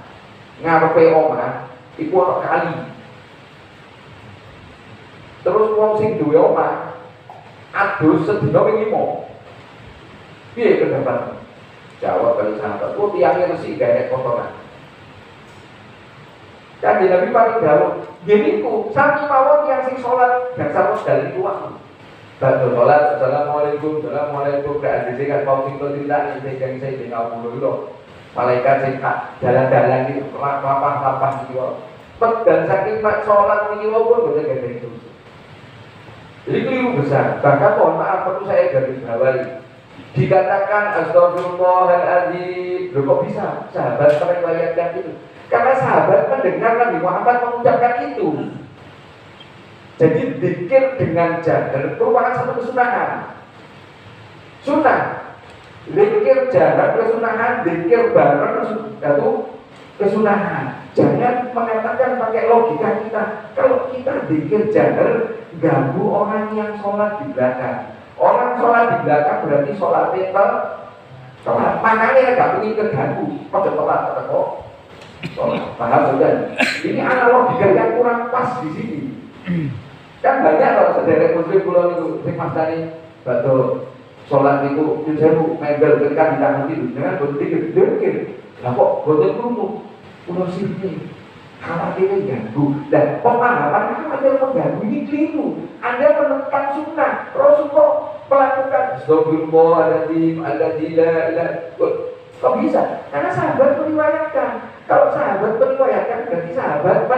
Speaker 2: ngarepe omah iku ana kali. Terus wong sing duwe omah adus sedina ping 5. Piye pendapatmu? Jawab kali sahabat, "Oh, tiyangnya mesti gawe kotoran." Kanjeng Nabi paling dawuh, "Giniku, sami mawon yang sing salat dasar dari tuwa." Badhe salat, assalamualaikum, assalamualaikum, gak ada sing mau sing tindak sing saya tinggal mulu lho. Malaikat sing dalan-dalan iki lapah-lapah iki wae. Dan saking salat niki pun boten gawe itu. Jadi keliru besar. Bahkan mohon maaf perlu saya garis bawahi. Dikatakan astagfirullahaladzim. Loh kok bisa? Sahabat meriwayatkan itu. Karena sahabat mendengar Nabi Muhammad mengucapkan itu. Jadi zikir dengan jahar merupakan satu kesunahan. Sunnah. Zikir jahar kesunahan, zikir bareng itu kesunahan. Jangan mengatakan pakai logika kita. Kalau kita zikir jahar ganggu orang yang sholat di belakang. Orang sholat di belakang berarti sholatnya sholat. Makanya gak mungkin terganggu. Pada sholat kok. Paham bukan? Ini analogika yang kurang pas di sini. Kan banyak loh saudara muslim pulau itu sing mastani batu sholat itu sewu mebel ketika ditanggung itu jangan berpikir. Lah kok boten krungu pulau sini khawatirnya ganggu dan pemahaman khawatir mengganggu ini keliru. Anda menekan sunnah Rasulullah melakukan astagfirullahaladzim alladzi la ilaha. Kok bisa? Karena sahabat meriwayatkan. Kalau sahabat meriwayatkan berarti sahabat